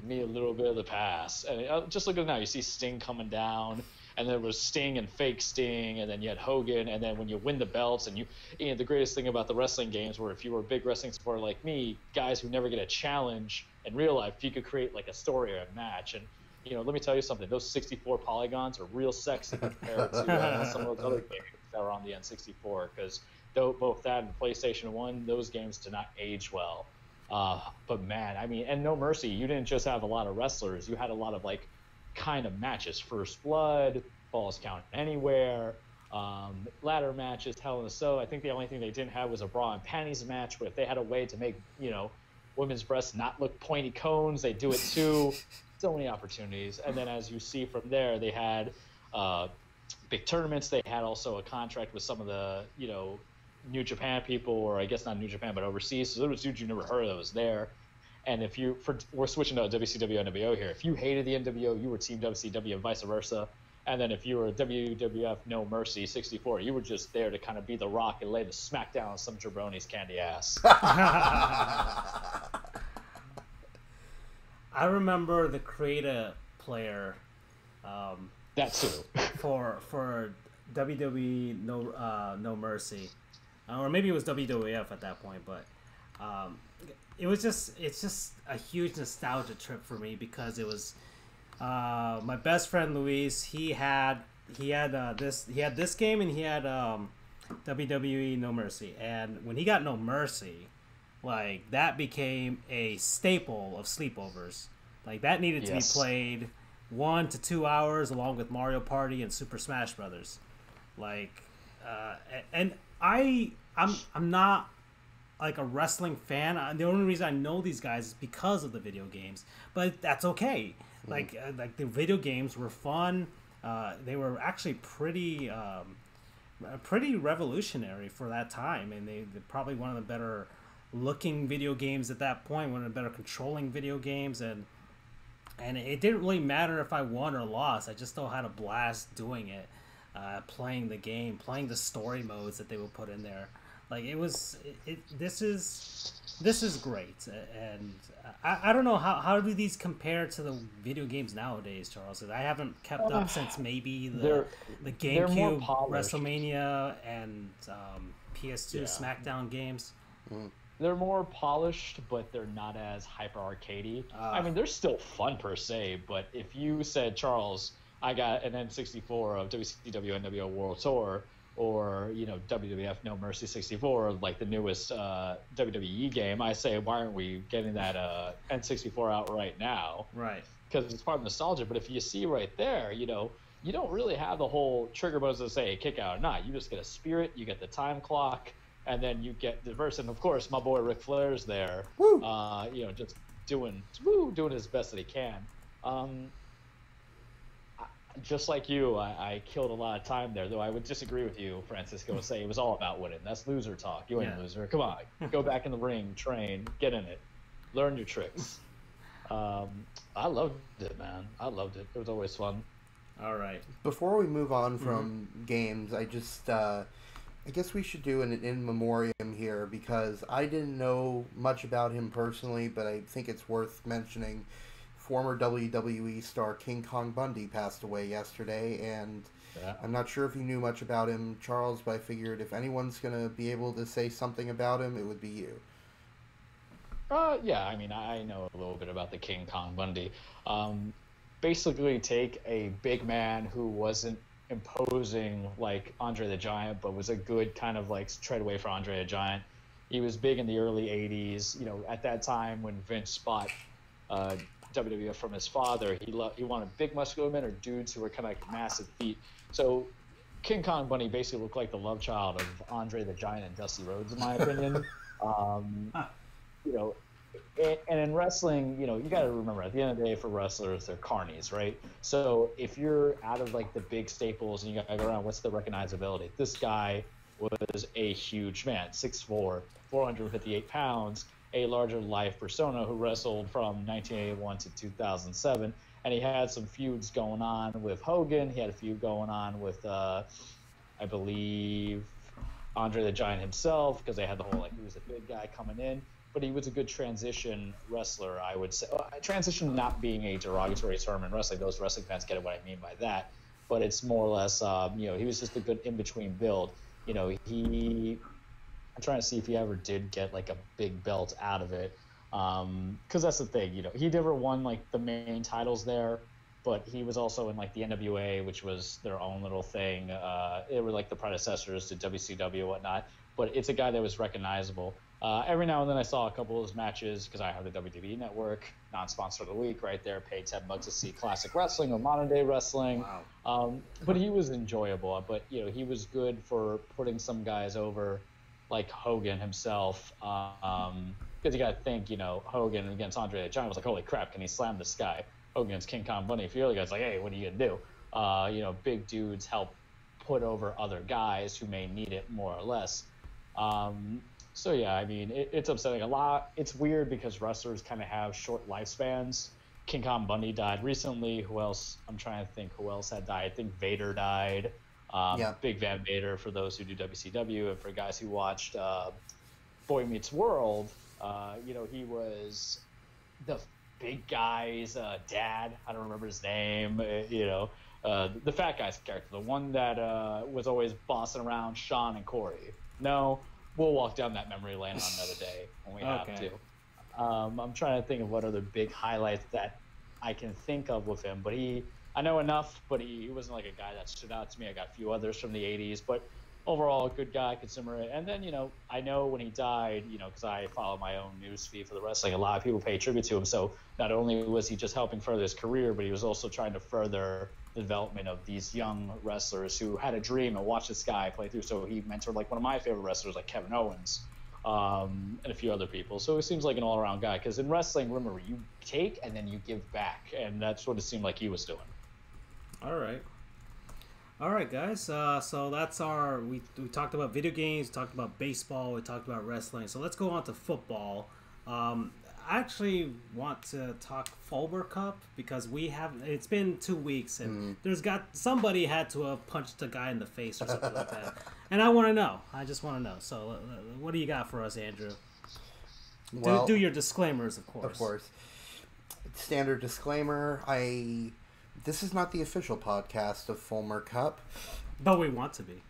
me a little bit of the past. And just look at it now. You see Sting coming down, and there was Sting and fake Sting, and then you had Hogan, and then when you win the belts, and the greatest thing about the wrestling games were if you were a big wrestling supporter like me, guys who never get a challenge in real life, you could create like a story or a match. And let me tell you something, those 64 polygons are real sexy compared to some of those other games that were on the N64, because both that and PlayStation 1, those games did not age well. But man, I mean, and No Mercy, you didn't just have a lot of wrestlers, you had a lot of like kind of matches. First Blood, Falls Count Anywhere, ladder matches, Hell in a Cell. I think the only thing they didn't have was a bra and panties match, but if they had a way to make, women's breasts not look pointy cones, they do it too. So many opportunities. And then as you see from there, they had big tournaments. They had also a contract with some of the, New Japan people, or I guess not New Japan, but overseas. So there was dudes you never heard of that was there. And we're switching to WCW NWO here. If you hated the NWO, you were Team WCW and vice versa. And then if you were WWF No Mercy 64, you were just there to kind of be the Rock and lay the smackdown on some jabroni's candy ass. I remember the Creator player. That too. for WWE No Mercy, or maybe it was WWF at that point, but it's just a huge nostalgia trip for me because it was my best friend Luis. He had this game, and he had WWE No Mercy, and when he got No Mercy, like that became a staple of sleepovers. Like that needed to be played 1 to 2 hours along with Mario Party and Super Smash Brothers. Like and I'm not like a wrestling fan. The only reason I know these guys is because of the video games, but that's okay. Like the video games were fun. They were actually pretty revolutionary for that time, and they're probably one of the better looking video games at that point, one of the better controlling video games, and it didn't really matter if I won or lost. I just still had a blast doing it, playing the game, playing the story modes that they would put in there. Like this is great, and I don't know how do these compare to the video games nowadays, Charles? I haven't kept up since maybe the GameCube WrestleMania and PS2 SmackDown games. They're more polished, but they're not as hyper arcadey. I mean, they're still fun per se, but if you said, Charles, I got an N64 of WCW NWO World Tour, or WWF No Mercy 64, like the newest WWE game, I say, why aren't we getting that N64 out right now? Right. Because it's part of nostalgia. But if you see right there, you don't really have the whole trigger buttons to say kick out or not. You just get a spirit, you get the time clock, and then you get the verse. And of course, my boy Ric Flair's there, just doing his best that he can. Just like you, I killed a lot of time there, though I would disagree with you, Francisco, and say it was all about winning. That's loser talk. You ain't a loser. Come on. Go back in the ring, train, get in it, learn your tricks. I loved it, man. I loved it. It was always fun. All right. Before we move on from games, I just I guess we should do an in memoriam here, because I didn't know much about him personally, but I think it's worth mentioning former WWE star King Kong Bundy passed away yesterday, and I'm not sure if you knew much about him, Charles, but I figured if anyone's going to be able to say something about him, it would be you. Yeah, I mean, I know a little bit about the King Kong Bundy. Basically, take a big man who wasn't imposing like Andre the Giant, but was a good kind of like trade away for Andre the Giant. He was big in the early 80s. You know, at that time when Vince bought WWF from his father, he wanted big muscular men or dudes who were kind of like massive feet. So King Kong Bundy basically looked like the love child of Andre the Giant and Dusty Rhodes, in my opinion. You know, and in wrestling, you know, you got to remember, at the end of the day, for wrestlers, they're carnies, right? So if you're out of like the big staples and you got to go around, what's the recognizability? This guy was a huge man, 6'4", 458 pounds, a larger life persona who wrestled from 1981 to 2007. And he had some feuds going on with Hogan. He had a feud going on with, I believe, Andre the Giant himself, because they had the whole, like, he was a big guy coming in. But he was a good transition wrestler, I would say. Transition not being a derogatory term in wrestling. Those wrestling fans get what I mean by that. But it's more or less, you know, he was just a good in-between build. You know, I'm trying to see if he ever did get, like, a big belt out of it. Because that's the thing, you know. He never won, like, the main titles there. But he was also in, like, the NWA, which was their own little thing. They were, like, the predecessors to WCW and whatnot. But it's a guy that was recognizable. Every now and then I saw a couple of his matches because I have the WWE Network, non-sponsor of the week right there, paid $10 to see classic wrestling or modern day wrestling. Wow. But he was enjoyable. But, you know, he was good for putting some guys over, like Hogan himself. Because you got to think, you know, Hogan against Andre the Giant was like, holy crap, can he slam this guy? Hogan against King Kong Bundy. If you're the guy's like, hey, what are you going to do? You know, big dudes help put over other guys who may need it more or less. So, yeah, I mean, it's upsetting a lot. It's weird because wrestlers kind of have short lifespans. King Kong Bundy died recently. Who else? I'm trying to think who else had died. I think Vader died. Big Van Vader, for those who do WCW. And for guys who watched Boy Meets World, you know, he was the big guy's dad. I don't remember his name. You know, the fat guy's character. The one that was always bossing around Sean and Corey. No. We'll walk down that memory lane on another day when we have to. I'm trying to think of what other big highlights that I can think of with him. But I know enough, but he wasn't like a guy that stood out to me. I got a few others from the 80s. But overall, a good guy, consumer. And then, you know, I know when he died, you know, because I follow my own news feed for the wrestling, a lot of people pay tribute to him. So not only was he just helping further his career, but he was also trying to further the development of these young wrestlers who had a dream and watched this guy play through. So he mentored like one of my favorite wrestlers, like Kevin Owens, and a few other people. So he seems like an all-around guy. Because in wrestling, remember, you take and then you give back, and that's what it seemed like he was doing. All right, guys. So that's we talked about video games, talked about baseball, we talked about wrestling. So let's go on to football. I actually want to talk Fulmer Cup because it's been 2 weeks and somebody had to have punched a guy in the face or something like that. And I want to know. I just want to know. So what do you got for us, Andrew? Well, do your disclaimers, of course. Of course. Standard disclaimer. This is not the official podcast of Fulmer Cup. But we want to be.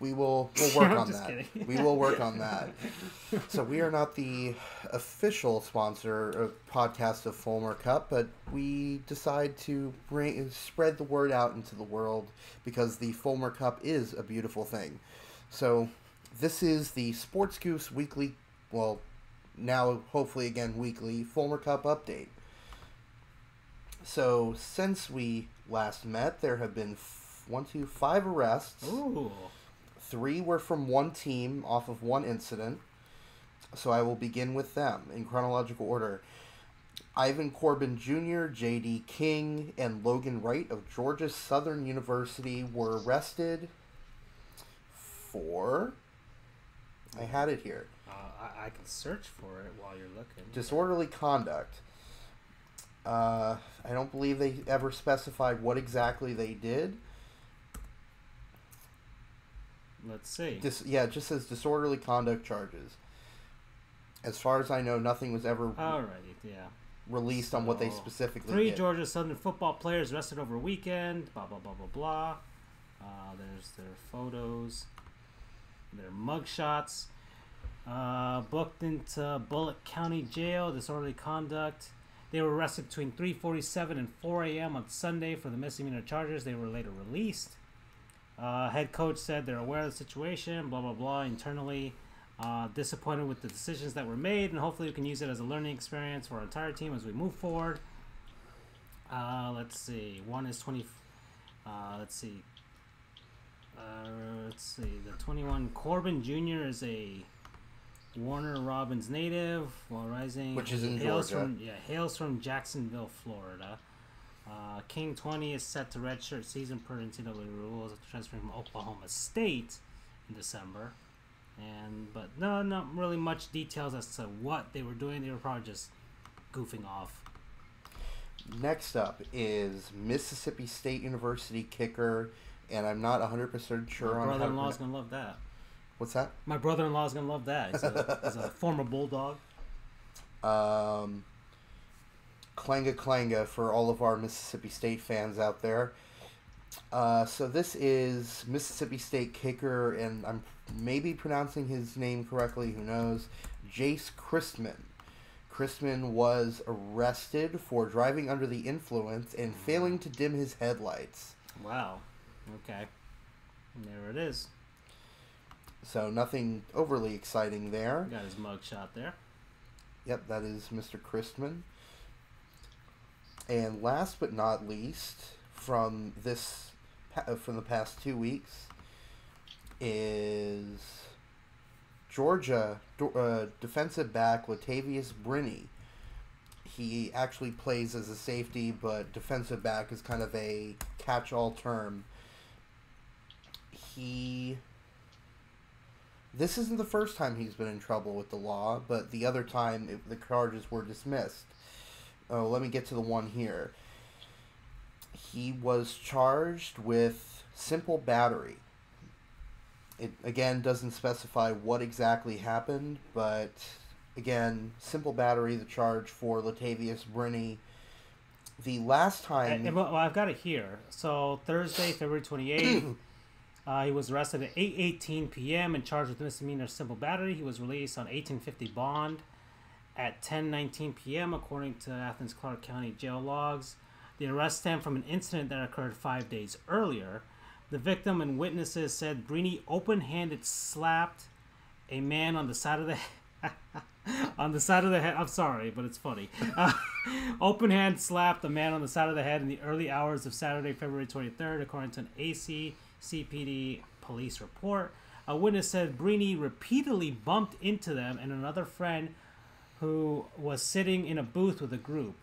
We'll work on that. Kidding. We will work on that. So we are not the official sponsor of podcast of Fulmer Cup, but we decide to spread the word out into the world because the Fulmer Cup is a beautiful thing. So this is the Sports Goofs weekly, well, now hopefully again weekly, Fulmer Cup update. So since we last met, there have been 5 arrests. Ooh. 3 were from one team off of one incident. So I will begin with them in chronological order. Ivan Corbin Jr., J.D. King, and Logan Wright of Georgia Southern University were arrested for... I had it here. I can search for it while you're looking. Disorderly conduct. I don't believe they ever specified what exactly they did. Let's see. It just says disorderly conduct charges. As far as I know, nothing was ever... Alrighty, yeah. released on what they specifically 3 did. Georgia Southern football players arrested over a weekend. Blah, blah, blah, blah, blah. There's their photos. Their mugshots. Booked into Bullitt County Jail. Disorderly conduct. They were arrested between 3:47 and 4 a.m. on Sunday for the misdemeanor charges. They were later released. Head coach said they're aware of the situation, blah, blah, blah, internally. Disappointed with the decisions that were made, and hopefully we can use it as a learning experience for our entire team as we move forward. Let's see. One is 20. Let's see. The 21. Corbin Jr. is a Warner Robins native, while rising. Which is in hails Georgia. Hails from Jacksonville, Florida. King 20 is set to redshirt season per NCAA rules after transferring from Oklahoma State in December. But not really much details as to what they were doing. They were probably just goofing off. Next up is Mississippi State University kicker, and I'm not 100% sure My on how to brother-in-law's going to love that. What's that? My brother-in-law's going to love that. He's a former Bulldog. Klanga for all of our Mississippi State fans out there. So this is Mississippi State kicker, and I'm maybe pronouncing his name correctly, who knows, Jace Christman. Christman was arrested for driving under the influence and failing to dim his headlights. Wow. Okay. There it is. So nothing overly exciting there. Got his mug shot there. Yep, that is Mr. Christman. And last but not least, from the past 2 weeks, is Georgia defensive back Latavius Brinney. He actually plays as a safety, but defensive back is kind of a catch-all term. This isn't the first time he's been in trouble with the law, but the other time the charges were dismissed. Let me get to the one here. He was charged with simple battery. It, again, doesn't specify what exactly happened, but, again, simple battery, the charge for Latavius Brinney. The last time... Well, I've got it here. So, Thursday, February 28th, he was arrested at 8:18 p.m. and charged with misdemeanor simple battery. He was released on $1850 bond at 10:19 p.m., according to Athens Clarke County jail logs. The arrest stemmed from an incident that occurred 5 days earlier. The victim and witnesses said Brinney open-handed slapped a man on the side of the on the side of the head. I'm sorry, but it's funny. Open-hand slapped a man on the side of the head in the early hours of Saturday, February 23rd, according to an ACCPD police report. A witness said Brinney repeatedly bumped into them and another friend who was sitting in a booth with a group.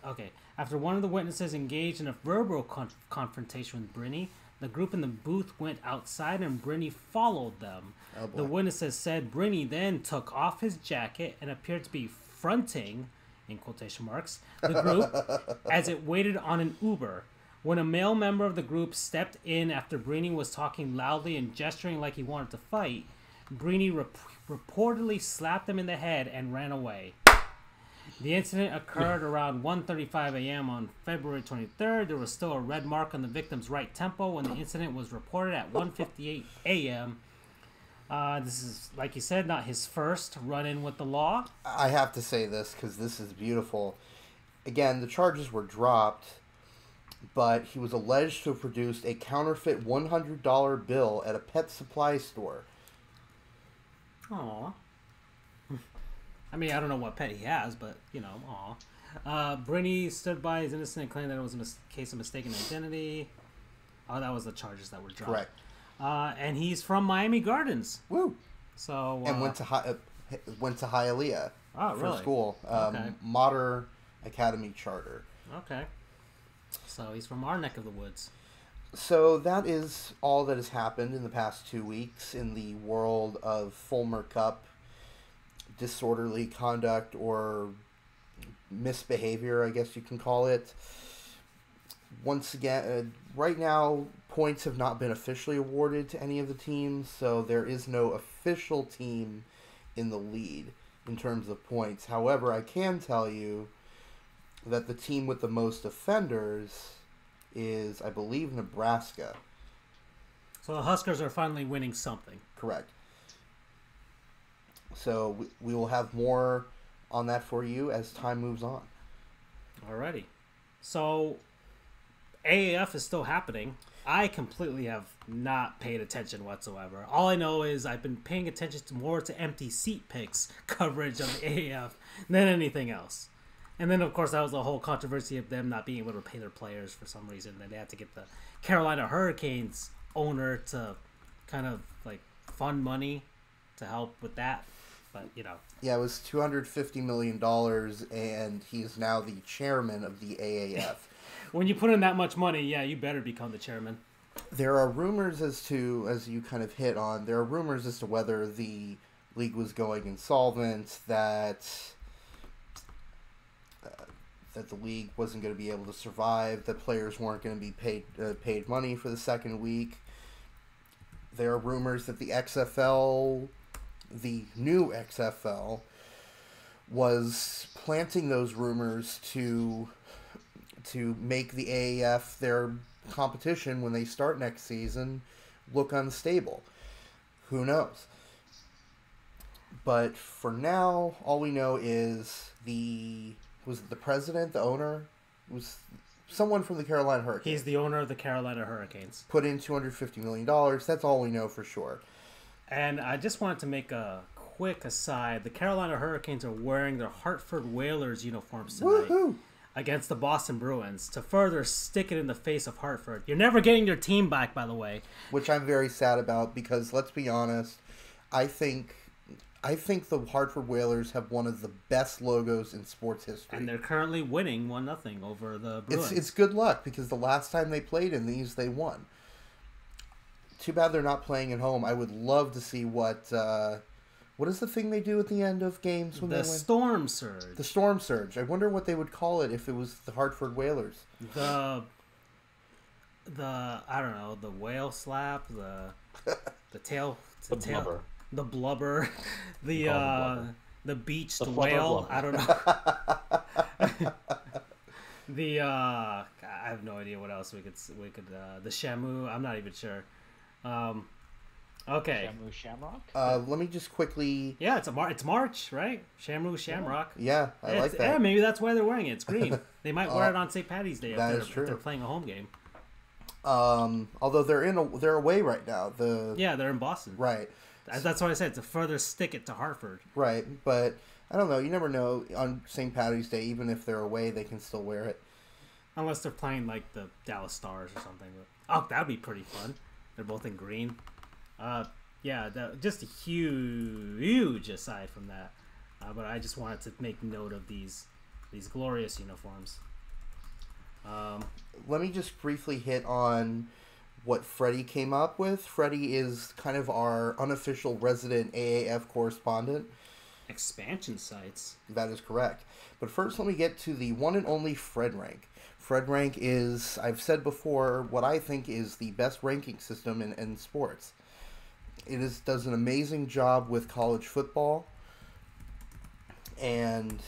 Okay. After one of the witnesses engaged in a verbal confrontation with Brinney, the group in the booth went outside and Brinney followed them. Oh, boy. The witnesses said Brinney then took off his jacket and appeared to be fronting, in quotation marks, the group as it waited on an Uber. When a male member of the group stepped in after Brinney was talking loudly and gesturing like he wanted to fight, Brinney reportedly slapped him in the head and ran away. The incident occurred around 1:35 a.m. on February 23rd. There was still a red mark on the victim's right temple when the incident was reported at 1:58 a.m. This is, like you said, not his first run-in with the law. I have to say this because this is beautiful. Again, the charges were dropped, but he was alleged to have produced a counterfeit $100 bill at a pet supply store. Aw. I mean, I don't know what pet he has, but, you know, aw. Brinney stood by his innocent and claimed that it was a case of mistaken identity. Oh, that was the charges that were dropped. Correct. And he's from Miami Gardens. Woo! So And went to Hialeah oh, for really? school. Okay. Modern Academy charter. Okay. So he's from our neck of the woods. So that is all that has happened in the past 2 weeks in the world of Fulmer Cup disorderly conduct or misbehavior, I guess you can call it. Once again, right now, points have not been officially awarded to any of the teams, so there is no official team in the lead. in terms of points. However, I can tell you that the team with the most offenders is, I believe, Nebraska. So the Huskers are finally winning something. Correct. So we will have more on that for you as time moves on. Alrighty. So AAF is still happening. I completely have not paid attention whatsoever. All I know is I've been paying attention more to empty seat picks coverage of the AAF than anything else. And then, of course, that was the whole controversy of them not being able to pay their players for some reason. Then they had to get the Carolina Hurricanes owner to kind of like fund money to help with that. But, you know. Yeah, it was $250 million, and he's now the chairman of the AAF. When you put in that much money, yeah, you better become the chairman. There are rumors as you kind of hit on, there are rumors as to whether the league was going insolvent, that the league wasn't going to be able to survive, that players weren't going to be paid money for the second week. There are rumors that the XFL, the new XFL, was planting those rumors to make the AAF, their competition when they start next season, look unstable. Who knows? But for now, all we know is was it the president, the owner? It was someone from the Carolina Hurricanes. He's the owner of the Carolina Hurricanes. Put in $250 million. That's all we know for sure. And I just wanted to make a quick aside. The Carolina Hurricanes are wearing their Hartford Whalers uniforms tonight. Woohoo! Against the Boston Bruins to further stick it in the face of Hartford. You're never getting your team back, by the way. Which I'm very sad about because, let's be honest, I think the Hartford Whalers have one of the best logos in sports history. And they're currently winning 1-0 over the Bruins. It's good luck because the last time they played in these, they won. Too bad they're not playing at home. I would love to see what is the thing they do at the end of games when they win? The Storm Surge. The Storm Surge. I wonder what they would call it if it was the Hartford Whalers. The I don't know, the whale slap, the tail, blubber. The blubber, the beached the whale. blubber. I don't know. I have no idea what else we could the Shamu. I'm not even sure. Okay. Shamu Shamrock? Let me just quickly... Yeah, it's March, right? Shamu Shamrock. Yeah, I like that. Yeah, maybe that's why they're wearing it. It's green. They might wear it on St. Paddy's Day if they're playing a home game. Although they're away right now. They're in Boston. Right. That's what I said, to further stick it to Hartford. Right, but I don't know. You never know. On St. Paddy's Day, even if they're away, they can still wear it. Unless they're playing like the Dallas Stars or something. Oh, that would be pretty fun. They're both in green. Just a huge aside from that. But I just wanted to make note of these glorious uniforms. Let me just briefly hit on what Freddie came up with. Freddie is kind of our unofficial resident AAF correspondent. Expansion sites. That is correct. But first, let me get to the one and only Fred Rank. Fred Rank is, I've said before, what I think is the best ranking system in sports. It does an amazing job with college football, and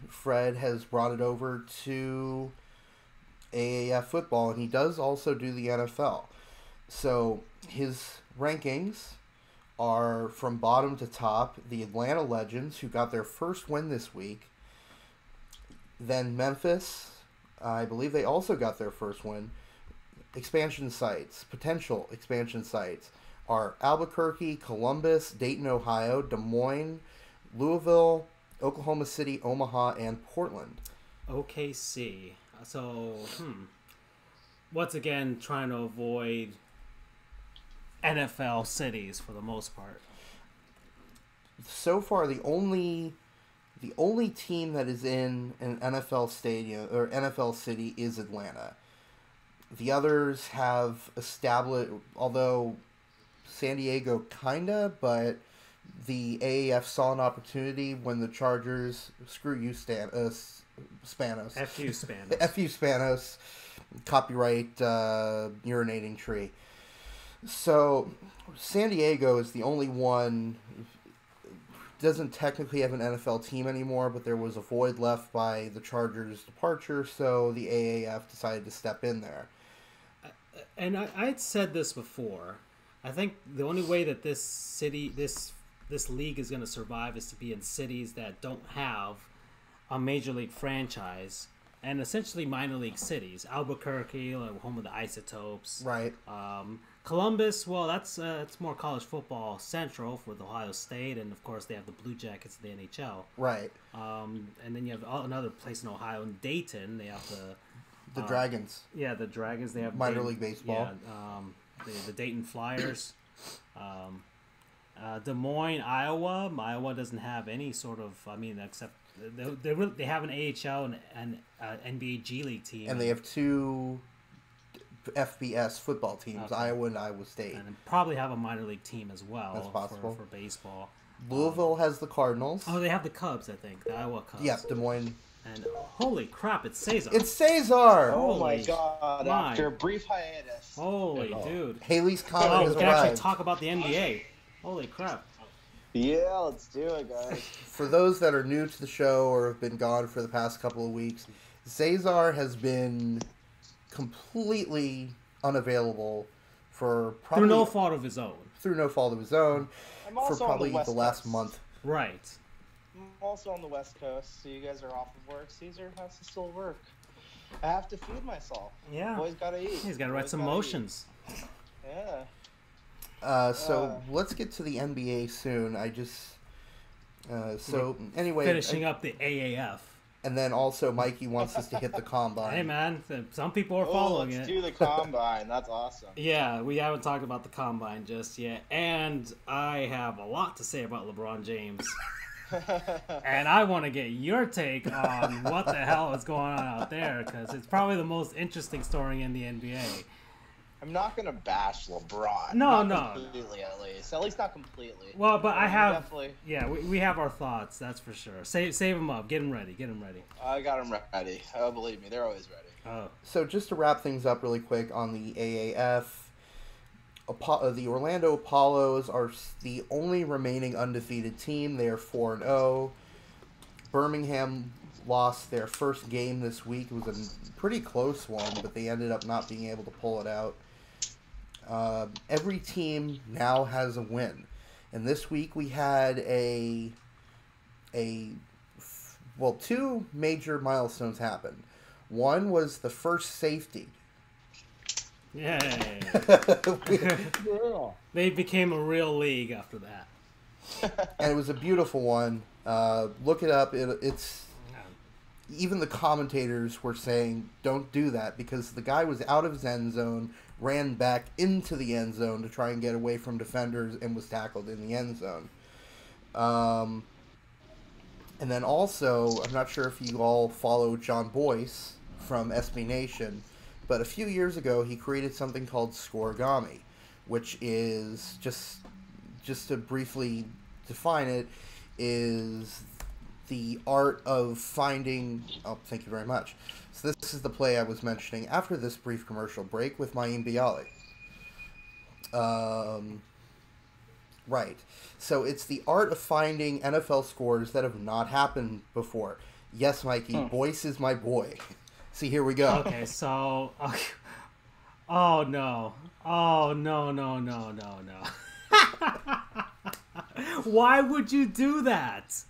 Fred has brought it over to AAF football, and he does also do the NFL. So his rankings are from bottom to top: the Atlanta Legends, who got their first win this week, then Memphis, I believe they also got their first win. Expansion sites, potential expansion sites, are Albuquerque, Columbus, Dayton, Ohio, Des Moines, Louisville, Oklahoma City, Omaha, and Portland. OKC. So, once again, trying to avoid NFL cities for the most part. So far, the only team that is in an NFL stadium or NFL city is Atlanta. The others have established, although San Diego kinda, but the AAF saw an opportunity when the Chargers, screw you, Spanos. F.U. Spanos. F.U. Spanos, copyright urinating tree. So San Diego is the only one doesn't technically have an NFL team anymore, but there was a void left by the Chargers' departure, so the AAF decided to step in there. And I'd said this before. I think the only way that this league is going to survive is to be in cities that don't have a major league franchise, and essentially minor league cities. Albuquerque, like home of the Isotopes. Right. Columbus, well, that's more college football central with Ohio State, and of course they have the Blue Jackets of the NHL. Right. And then you have another place in Ohio, in Dayton. They have the Dragons. Yeah, the Dragons. They have minor league baseball. Yeah, the Dayton Flyers. Des Moines, Iowa. Iowa doesn't have any sort of. I mean, except they have an AHL and NBA G League team, and they have 2 FBS football teams, okay. Iowa and Iowa State. And probably have a minor league team as well. That's possible. For baseball. Louisville has the Cardinals. Oh, they have the Cubs, I think. The Iowa Cubs. Yeah, Des Moines. And holy crap, it's Cesar. It's Cesar! Oh my Holy god, my. After a brief hiatus. Holy dude. Haley's Comet Oh, we has can actually arrived. talk about the NBA. Holy crap. Yeah, let's do it, guys. For those that are new to the show or have been gone for the past couple of weeks, Cesar has been completely unavailable for probably... Through no fault of his own. Through no fault of his own. I'm For also probably on the, West last Coast. month. Right. I'm also on the West Coast, so you guys are off of work. Caesar has to still work. I have to feed myself. Yeah. Boys gotta eat. He's got to write Boys some gotta eat. motions. Yeah. So let's get to the NBA soon. Anyway, Finishing up the AAF. and then also Mikey wants us to hit the combine. Hey, man. Some people are Oh, following let's it. do the combine. That's awesome. Yeah, we haven't talked about the combine just yet. And I have a lot to say about LeBron James. And I want to get your take on what the hell is going on out there, because it's probably the most interesting story in the NBA. I'm not gonna bash LeBron. No, Not no. completely, at least not completely. Well, but I have, Definitely. yeah, we have our thoughts, that's for sure. Save him up, get him ready. I got him ready. Oh, believe me, they're always ready. Oh, So just to wrap things up really quick on the AAF, the Orlando Apollos are the only remaining undefeated team. They are 4-0. Birmingham lost their first game this week. It was a pretty close one, but they ended up not being able to pull it out. Every team now has a win. And this week we had two major milestones happen. One was the first safety. yay. They became a real league after that. And it was a beautiful one. Look it up. It's even the commentators were saying, don't do that, because the guy was out of his end zone, ran back into the end zone to try and get away from defenders, and was tackled in the end zone. And then also, I'm not sure if you all follow John Boyce from SB Nation, but a few years ago he created something called Scoregami, which is, just to briefly define it, is the art of finding... Oh, thank you very much. So this is the play I was mentioning after this brief commercial break with Mayim Bialik. Right. So it's the art of finding NFL scores that have not happened before. Yes, Mikey, Boyce is my boy. See, here we go. Okay, so... Oh, no. Oh, no. Why would you do that?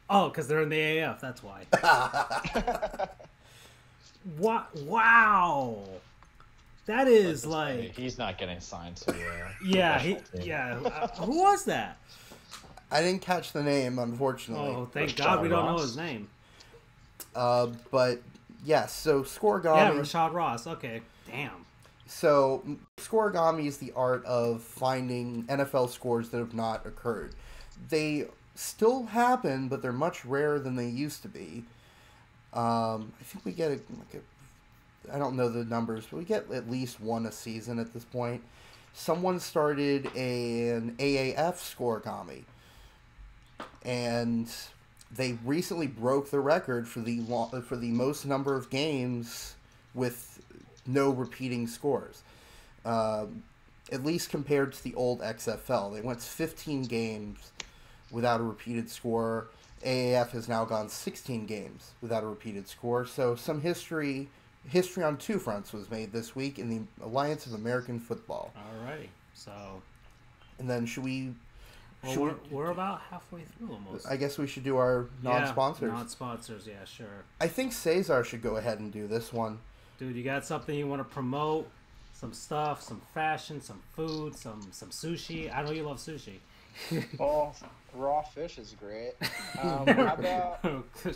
Oh, because they're in the AF, that's why. Wow. That is like... He's not getting signed to Yeah, professional team. who was that? I didn't catch the name, unfortunately. Oh, thank Rashad God we don't know Ross. his name. But, yes, so Scoregami... Yeah, Rashad Ross. Okay, damn. So, Scoregami is the art of finding NFL scores that have not occurred. They still happen, but they're much rarer than they used to be. I think we get I don't know the numbers, but we get at least one a season at this point. Someone started an AAF Scoregami, and they recently broke the record for the most number of games with no repeating scores. At least compared to the old XFL. They went 15 games without a repeated score. AAF has now gone 16 games without a repeated score. So some history on two fronts was made this week in the Alliance of American Football. Alrighty. So. And then should we... We're about halfway through almost. I guess we should do our non-sponsors. Yeah, non-sponsors, yeah, sure. I think Cesar should go ahead and do this one. Dude, you got something you want to promote? Some stuff, some fashion, some food, some sushi. I know you love sushi. Oh, raw fish is great. How about...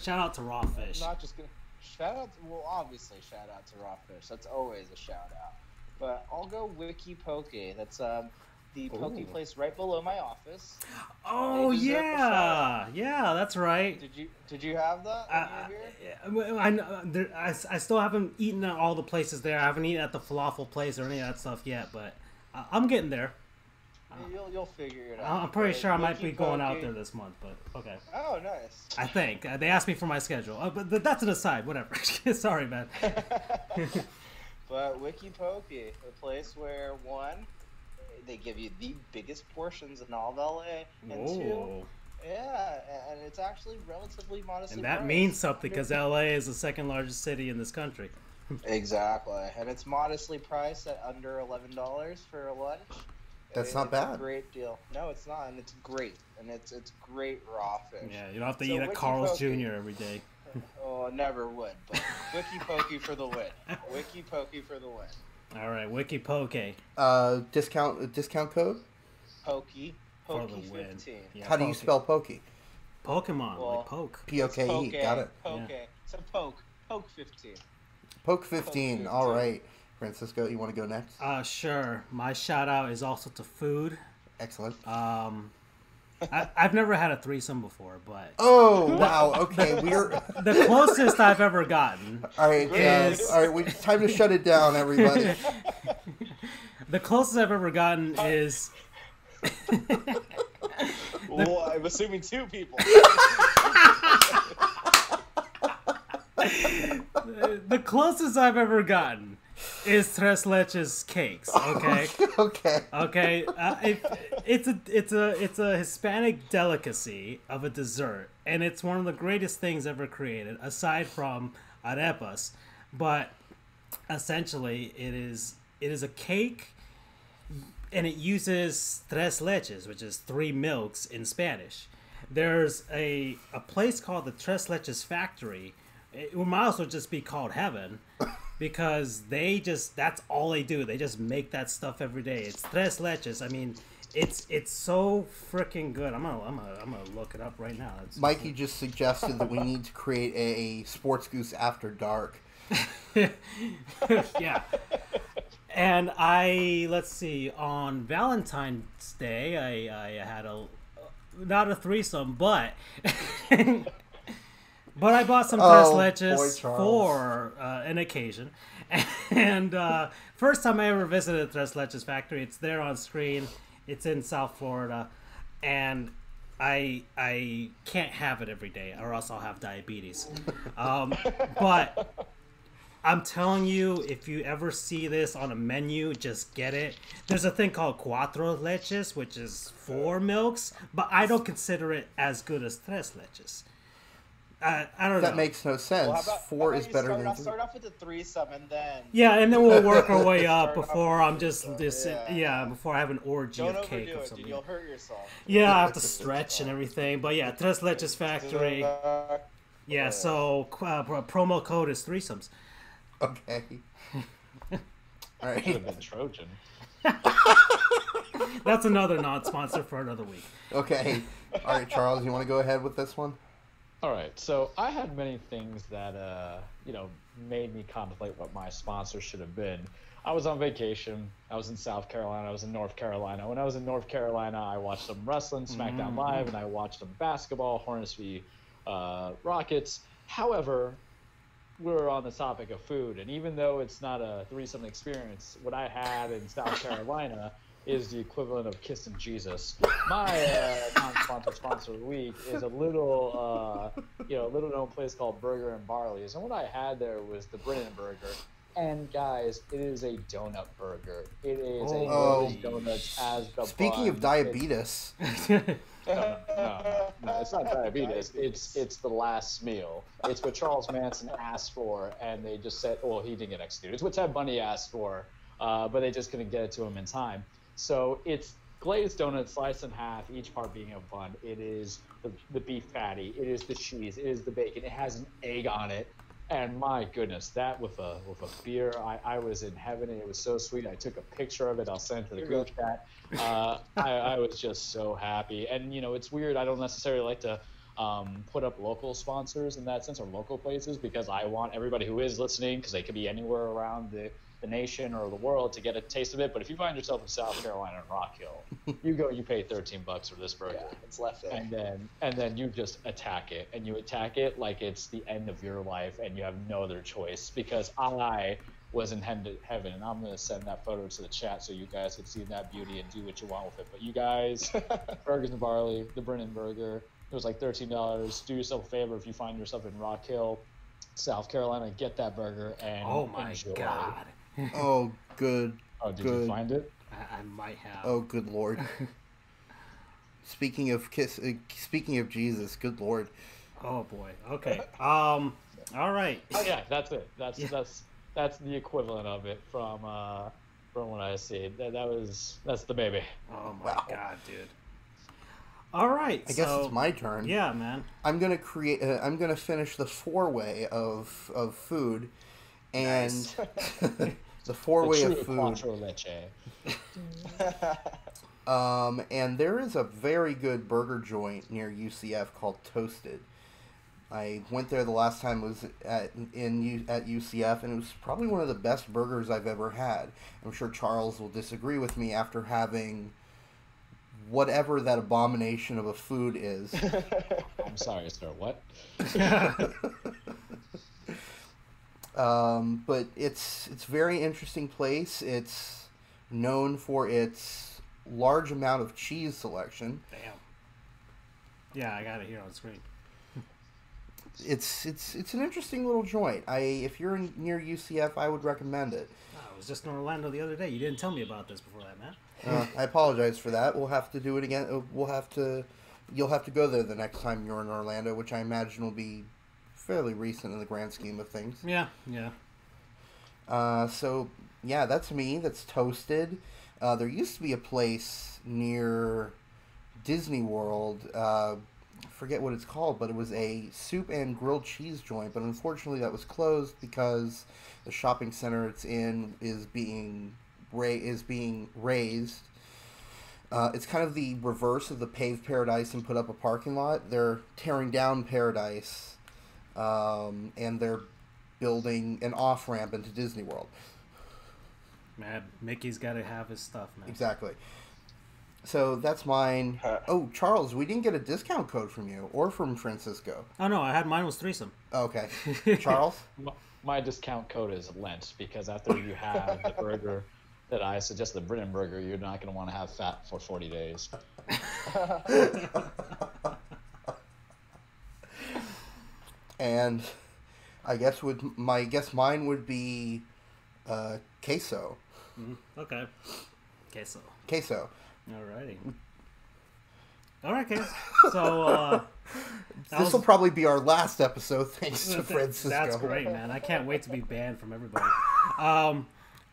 Shout out to raw fish. I'm not just gonna... obviously shout out to raw fish. That's always a shout out. But I'll go Wiki Poke. That's the poke place right below my office. Oh yeah, that's right. Did you have that when you were here? I still haven't eaten at all the places there. I haven't eaten at the falafel place or any of that stuff yet, but I'm getting there. You'll figure it out. I'm pretty sure I might be Wiki going Poke. out there this month, but okay. Oh, nice. I think they asked me for my schedule, but that's an aside. Whatever. Sorry, man. But Wiki Poke, a place where they give you the biggest portions in all of LA, and two, and it's actually relatively modestly and that priced. means something because LA is the second largest city in this country. Exactly, and it's modestly priced at under $11 for a lunch. That's not It's bad. a great deal. No, it's not, and it's great, and it's great raw fish. Yeah, you don't have to So eat at Wiki Carl's Poke- Jr. every day. Oh, never would. But Wiki Poke for the win. Wiki Poke for the win. All right, Wiki Poke. Discount code? Pokey. For the Pokey win. 15. Yeah, How do you spell Pokey? Pokemon, Well, like poke. P-O-K-E. Poke. Got it. Poke. Yeah. So Poke 15. Poke 15. 15. All right. Francisco, you want to go next? Sure. My shout out is also to food. Excellent. I've never had a threesome before, but Oh, wow. Okay, we're... the closest I've ever gotten. All right, it's time to shut it down, everybody. The closest I've ever gotten is Well, I'm assuming two people. the closest I've ever gotten is Tres Leches cakes. Okay. Okay. It's a Hispanic delicacy of a dessert, and it's one of the greatest things ever created, aside from arepas. But essentially, it is a cake, and it uses tres leches, which is 3 milks in Spanish. There's a place called the Tres Leches Factory. It might also just be called Heaven, because that's all they do. They just make that stuff every day. It's tres leches. I mean, it's so freaking good. I'm gonna look it up right now. Mikey just suggested that we need to create a Sports Goofs After Dark. Yeah. And let's see, on Valentine's Day, I had not a threesome, but but I bought some tres leches for an occasion. And first time I ever visited Tres Leches Factory, it's there on screen. It's in South Florida, and I can't have it every day, or else I'll have diabetes. But I'm telling you, if you ever see this on a menu, just get it. There's a thing called cuatro leches, which is 4 milks, but I don't consider it as good as tres leches. I don't know. That makes no sense. Well, how about 4 is better than 3. Start off with the threesome and then. Yeah, and then we'll work our way up before I'm just Yeah. before I have an orgy Don't of cake overdo or it, something. dude. You'll hurt yourself. Yeah, I have to stretch and everything. But yeah, Tres Leches Factory. Yeah, so promo code is threesomes. Okay. All right. Should have been Trojan. That's another non-sponsor for another week. Okay. All right, Charles, you want to go ahead with this one? All right, so I had many things that made me contemplate what my sponsor should have been. I was on vacation. I was in South Carolina. I was in North Carolina. When I was in North Carolina, I watched some wrestling, SmackDown Live, and I watched some basketball, Hornets v. Rockets. However, we're on the topic of food, and even though it's not a threesome experience, what I had in South Carolina is the equivalent of kissing Jesus. My non-sponsor sponsor of the week is a little known place called Burger and Barley's, and what I had there was the Brennan Burger. And guys, it is a donut burger. It is a donuts as the Speaking bun. of diabetes, No, it's not diabetes. It's the last meal. It's what Charles Manson asked for, and they just said, well, he didn't get executed. It's what Ted Bundy asked for, but they just couldn't get it to him in time. So it's glazed donuts sliced in half, each part being a bun. It is the beef patty. It is the cheese. It is the bacon. It has an egg on it. And my goodness, that with a beer, I was in heaven, and it was so sweet. I took a picture of it. I'll send it to the group chat. I was just so happy. And, you know, it's weird. I don't necessarily like to put up local sponsors in that sense, or local places, because I want everybody who is listening, because they could be anywhere around the nation or the world, to get a taste of it. But if you find yourself in South Carolina and Rock Hill, you pay $13 for this burger. Yeah, it's left there. And then you just attack it, and you attack it like it's the end of your life, and you have no other choice, because I was in heaven, and I'm going to send that photo to the chat so you guys can see that beauty and do what you want with it. But you guys, Burgers and Barley, the Brennan Burger, it was like $13. Do yourself a favor if you find yourself in Rock Hill, South Carolina, get that burger and Oh my enjoy. God. Oh, good. Oh, did good. you find it? I might have. Oh, good Lord. Speaking of Jesus, good Lord. Oh boy. Okay. All right. Oh yeah, that's it. That's the equivalent of it from what I see. That's the baby. Oh my Wow. God, dude. All right. I guess it's my turn. Yeah, man. I'm gonna I'm gonna finish the four-way of food, and Nice. the four-way The of true food. quattro leche. And there is a very good burger joint near UCF called Toasted. I went there the last time it was at UCF, and it was probably one of the best burgers I've ever had. I'm sure Charles will disagree with me after having whatever that abomination of a food is. I'm sorry, sir. What? But it's a very interesting place. It's known for its large amount of cheese selection. Damn. Yeah, I got it here on screen. It's an interesting little joint. If you're near UCF, I would recommend it. I was just in Orlando the other day. You didn't tell me about this before that, man. I apologize for that. We'll have to do it again. You'll have to go there the next time you're in Orlando, which I imagine will be fairly recent in the grand scheme of things. Yeah, yeah. So yeah, that's me. That's Toasted. There used to be a place near Disney World. Forget what it's called, but it was a soup and grilled cheese joint. But unfortunately, that was closed because the shopping center it's in is being raised. It's kind of the reverse of the paved Paradise and put up a parking lot. They're tearing down Paradise, and they're building an off-ramp into Disney World. Man, Mickey's got to have his stuff, man. Exactly. So that's mine. Oh, Charles, we didn't get a discount code from you or from Francisco. Oh, no, mine was threesome. Okay. Charles? My discount code is Lent, because after you have the burger that I suggest, the Brennan burger, you're not going to want to have fat for 40 days. And I guess mine would be queso. Okay. Queso. Queso. Alrighty. Alright, Case. So, This will probably be our last episode, thanks to Francisco. That's great, man. I can't wait to be banned from everybody.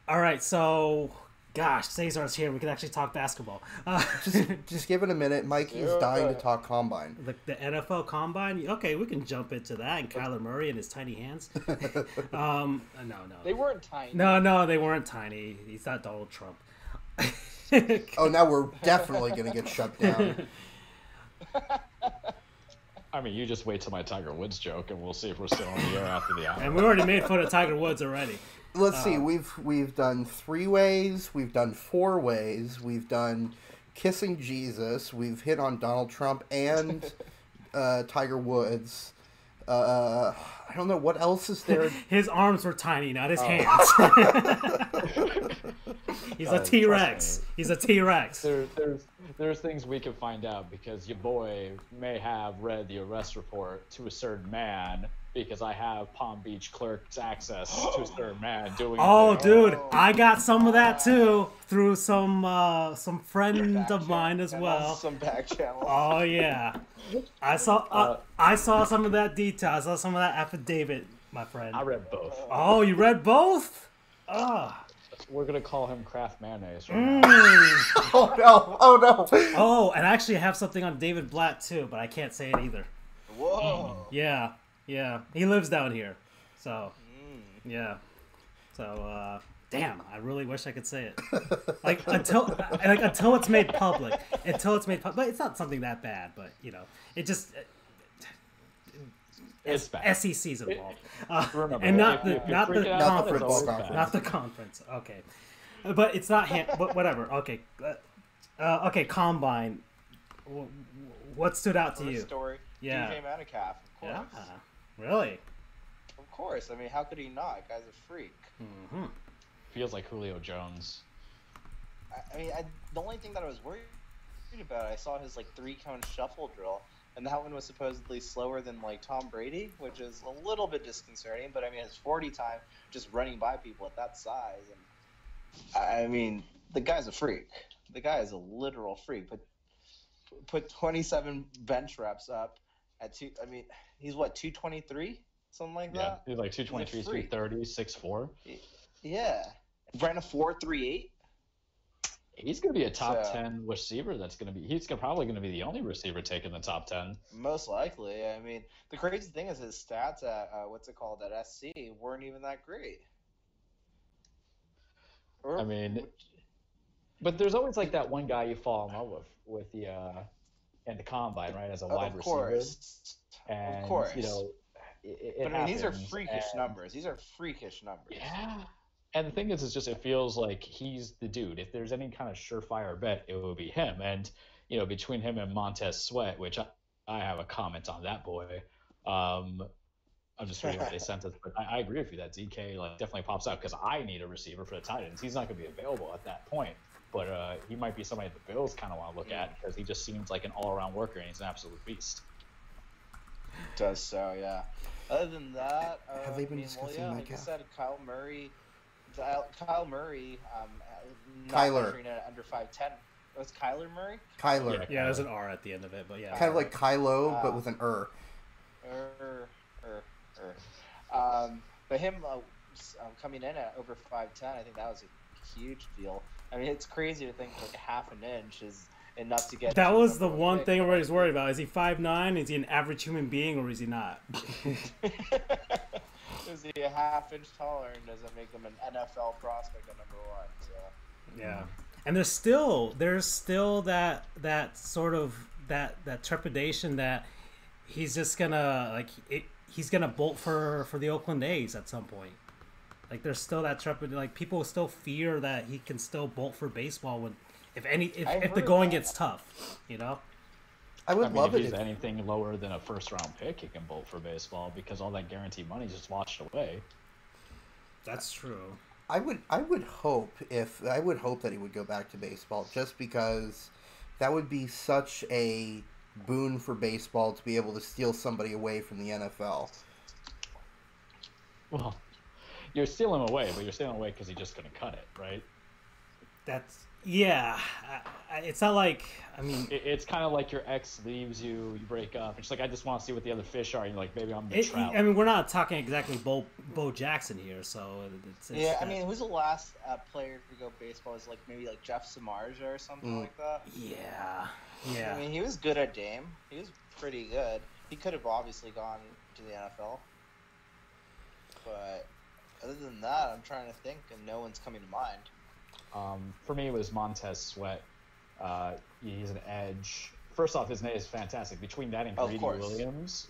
Alright, so, gosh, Cesar's here. We can actually talk basketball. Just give it a minute. Mike is dying to talk Combine. The NFL Combine? Okay, we can jump into that. And Kyler Murray and his tiny hands. No. They weren't tiny. No, they weren't tiny. He's not Donald Trump. Oh, now we're definitely going to get shut down. I mean, you just wait till my Tiger Woods joke, and we'll see if we're still on the air after the hour. And we already made fun of Tiger Woods already. Let's see. We've done 3 ways. We've done 4 ways. We've done kissing Jesus. We've hit on Donald Trump and Tiger Woods. I don't know what else is there. His arms were tiny, not his hands. He's a T-Rex. He's a T-Rex. There's things we can find out, because your boy may have read the arrest report to a certain man because I have Palm Beach clerk's access to a certain man doing. Oh, things. dude, I got some of that too through some friend of mine as well. Some back channels. Oh yeah, I saw some of that detail. I saw some of that affidavit, my friend. I read both. Oh, you read both? Ah. We're gonna call him Kraft Mayonnaise. Right Mm. now. Oh no! Oh no! Oh, and I actually have something on David Blatt too, but I can't say it either. Whoa. Yeah, he lives down here, so yeah. So damn, I really wish I could say it. Like until it's made public, but it's not something that bad. But it just. It's bad. SEC's involved, Remember, and not the football conference, not the conference. Okay, but it's not. But whatever. Okay, okay. Combine. What stood out to you? Story. Yeah. DJ MANNY, of course. Yeah. Really? Of course. I mean, how could he not? Guy's a freak. Mm-hmm. Feels like Julio Jones. I mean, the only thing that I was worried about, I saw his 3-cone shuffle drill. And that one was supposedly slower than Tom Brady, which is a little bit disconcerting. But I mean, his 40 time just running by people at that size, and I mean, the guy's a freak. The guy is a literal freak. Put 27 bench reps up at two. I mean, he's what, 223, something like that. Yeah, he's like 223, 330, 6'4". Yeah, ran a 4.38. He's going to be a top 10 receiver. He's probably going to be the only receiver taken in the top 10. Most likely. I mean, the crazy thing is his stats at at SC weren't even that great. But there's always that one guy you fall in love with the in the combine, right, as a wide receiver. And, of course. But I mean, these are freakish numbers. These are freakish numbers. Yeah. And the thing is, it feels like he's the dude. If there's any kind of surefire bet, it would be him. And, between him and Montez Sweat, which I have a comment on that boy. I'm just reading what they sent us. But I agree with you that DK definitely pops out because I need a receiver for the Titans. He's not going to be available at that point. But he might be somebody the Bills kind of want to look at because he just seems like an all-around worker and he's an absolute beast. Does so, yeah. Other than that, have they been discussing like you said, Kyle Murray, Kyler. Under 5'10". Was Kyler Murray? Kyler. Yeah, there's an R at the end of it, but yeah. Kind of like Kylo, but with an But him coming in at over 5'10", I think that was a huge deal. I mean, it's crazy to think half an inch is enough to get. That was the one thing everybody's worried about. Is he 5'9"? Is he an average human being, or is he not? Is he a half-inch taller, and does it make him an NFL prospect at number 1? So. Yeah, and there's still that sort of that trepidation that he's just gonna he's gonna bolt for the Oakland A's at some point. There's still that trepidation. People still fear that he can still bolt for baseball when if the going gets tough, I would love if it he's anything lower than a first-round pick, he can bolt for baseball because all that guaranteed money is just washed away. That's true. I would hope that he would go back to baseball just because that would be such a boon for baseball to be able to steal somebody away from the NFL. Well, you're stealing him away, but you're stealing away because he's just going to cut it, right? Yeah. It's not it's kind of like your ex leaves you, you break up. It's I just want to see what the other fish are. And you're like, maybe I'm the trout. I mean, we're not talking exactly Bo Jackson here, so it's I mean, who's the last player to go baseball? Is maybe Jeff Samardzija or something like that? Yeah. I mean, he was good at Dame. He was pretty good. He could have obviously gone to the NFL. But other than that, I'm trying to think, and no one's coming to mind. For me, it was Montez Sweat. He's an edge. First off, his name is fantastic. Between that and Greedy Williams,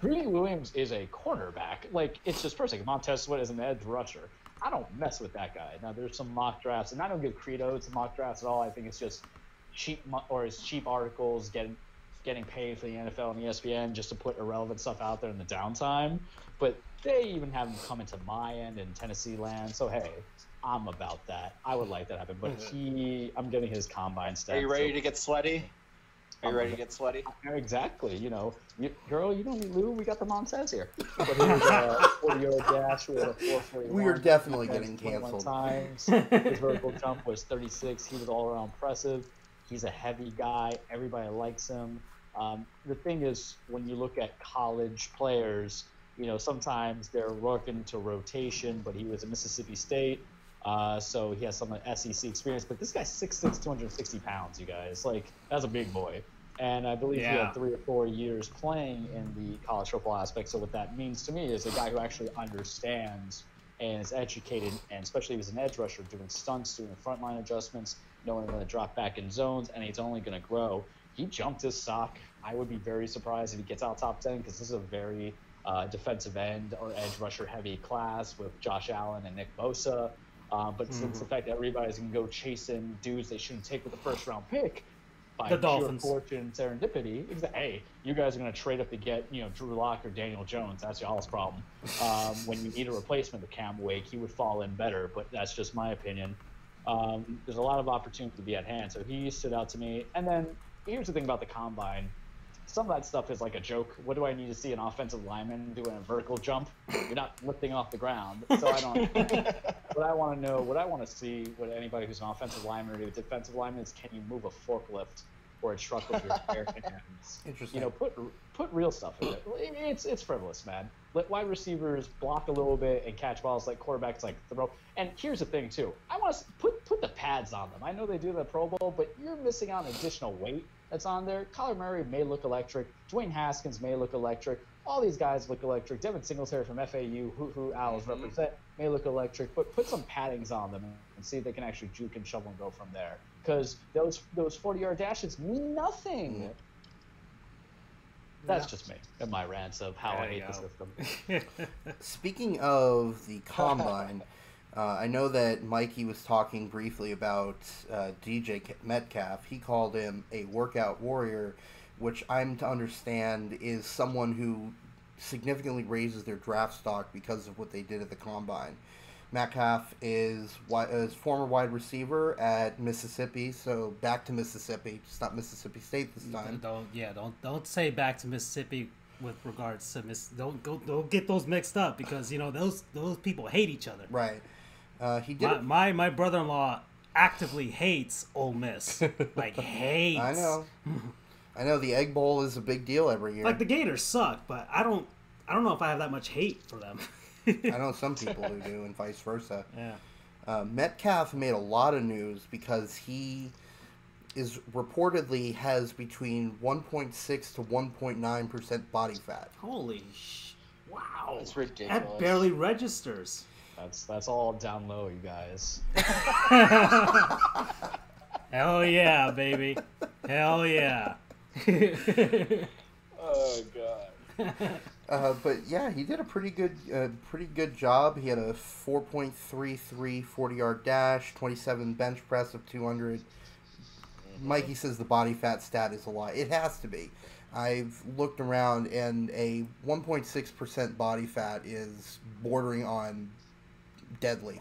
Greedy Williams is a cornerback. It's just perfect. Montez Sweat is an edge rusher. I don't mess with that guy. Now, there's some mock drafts, and I don't give credo to mock drafts at all. I think it's just cheap articles getting paid for the NFL and ESPN just to put irrelevant stuff out there in the downtime. But they even have him come into my end in Tennessee land. So, hey, I'm about that. I would like that to happen. But I'm getting his combine stats. Are you ready to get sweaty? Are you ready to get sweaty? Exactly. Girl, you don't need lube. We got the Montez here. But here's a 40-yard dash with a 441. We are definitely getting 21 canceled. times. His vertical jump was 36. He was all around impressive. He's a heavy guy. Everybody likes him. The thing is, when you look at college players, sometimes they're working to rotation, but he was at Mississippi State. So he has some SEC experience, but this guy's 6'6", 260 pounds, you guys. That's a big boy. And I believe he had 3 or 4 years playing in the college football aspect. So what that means to me is a guy who actually understands and is educated, and especially if he's an edge rusher, doing stunts, doing frontline adjustments, knowing when to drop back in zones, and he's only going to grow. He jumped his stock. I would be very surprised if he gets out top 10, because this is a very defensive end or edge rusher heavy class with Josh Allen and Nick Bosa. But since the fact that everybody's going to go chasing dudes they shouldn't take with the first-round pick by The pure Dolphins. fortune, serendipity, hey, you guys are going to trade up to get Drew Lock or Daniel Jones. That's y'all's problem. When you need a replacement to Cam Wake, he would fall in better, but that's just my opinion. There's a lot of opportunity to be at hand, so he stood out to me. And then here's the thing about the Combine. Some of that stuff is like a joke. What do I need to see an offensive lineman doing a vertical jump? You're not lifting off the ground. So I don't. What I want to know, what I want to see, what anybody who's an offensive lineman or a defensive lineman is, can you move a forklift or a truck with your bare hands? Interesting. Put real stuff in it. It's frivolous, man. Let wide receivers block a little bit and catch balls like quarterbacks throw. And here's the thing too. I want to put the pads on them. I know they do the Pro Bowl, but you're missing out on additional weight that's on there. Kyler Murray may look electric. Dwayne Haskins may look electric. All these guys look electric. Devin Singletary from FAU, who Owls represent, may look electric. But put some paddings on them and see if they can actually juke and shovel and go from there. Because those 40-yard dashes mean nothing. That's just me and my rants of how I hate the system. Speaking of the Combine, I know that Mikey was talking briefly about DJ Metcalf. He called him a workout warrior, which I'm to understand is someone who significantly raises their draft stock because of what they did at the Combine. Metcalf is former wide receiver at Mississippi, so back to Mississippi. It's not Mississippi State this time. Don't say back to Mississippi with regards to Don't get those mixed up, because those people hate each other. Right. He did. My brother-in-law actively hates Ole Miss. Hates. I know the Egg Bowl is a big deal every year. The Gators suck, but I don't know if I have that much hate for them. I know some people who do, and vice versa. Yeah. Metcalf made a lot of news because he is reportedly has between 1.6 to 1.9% body fat. Holy wow. That's ridiculous. That barely registers. That's all down low, you guys. Hell yeah, baby. Hell yeah. Oh god. But yeah, he did a pretty good job. He had a 4.33 40-yard dash, 27 bench press of 200. Mikey says the body fat stat is a lie. It has to be. I've looked around, and a 1.6% body fat is bordering on deadly.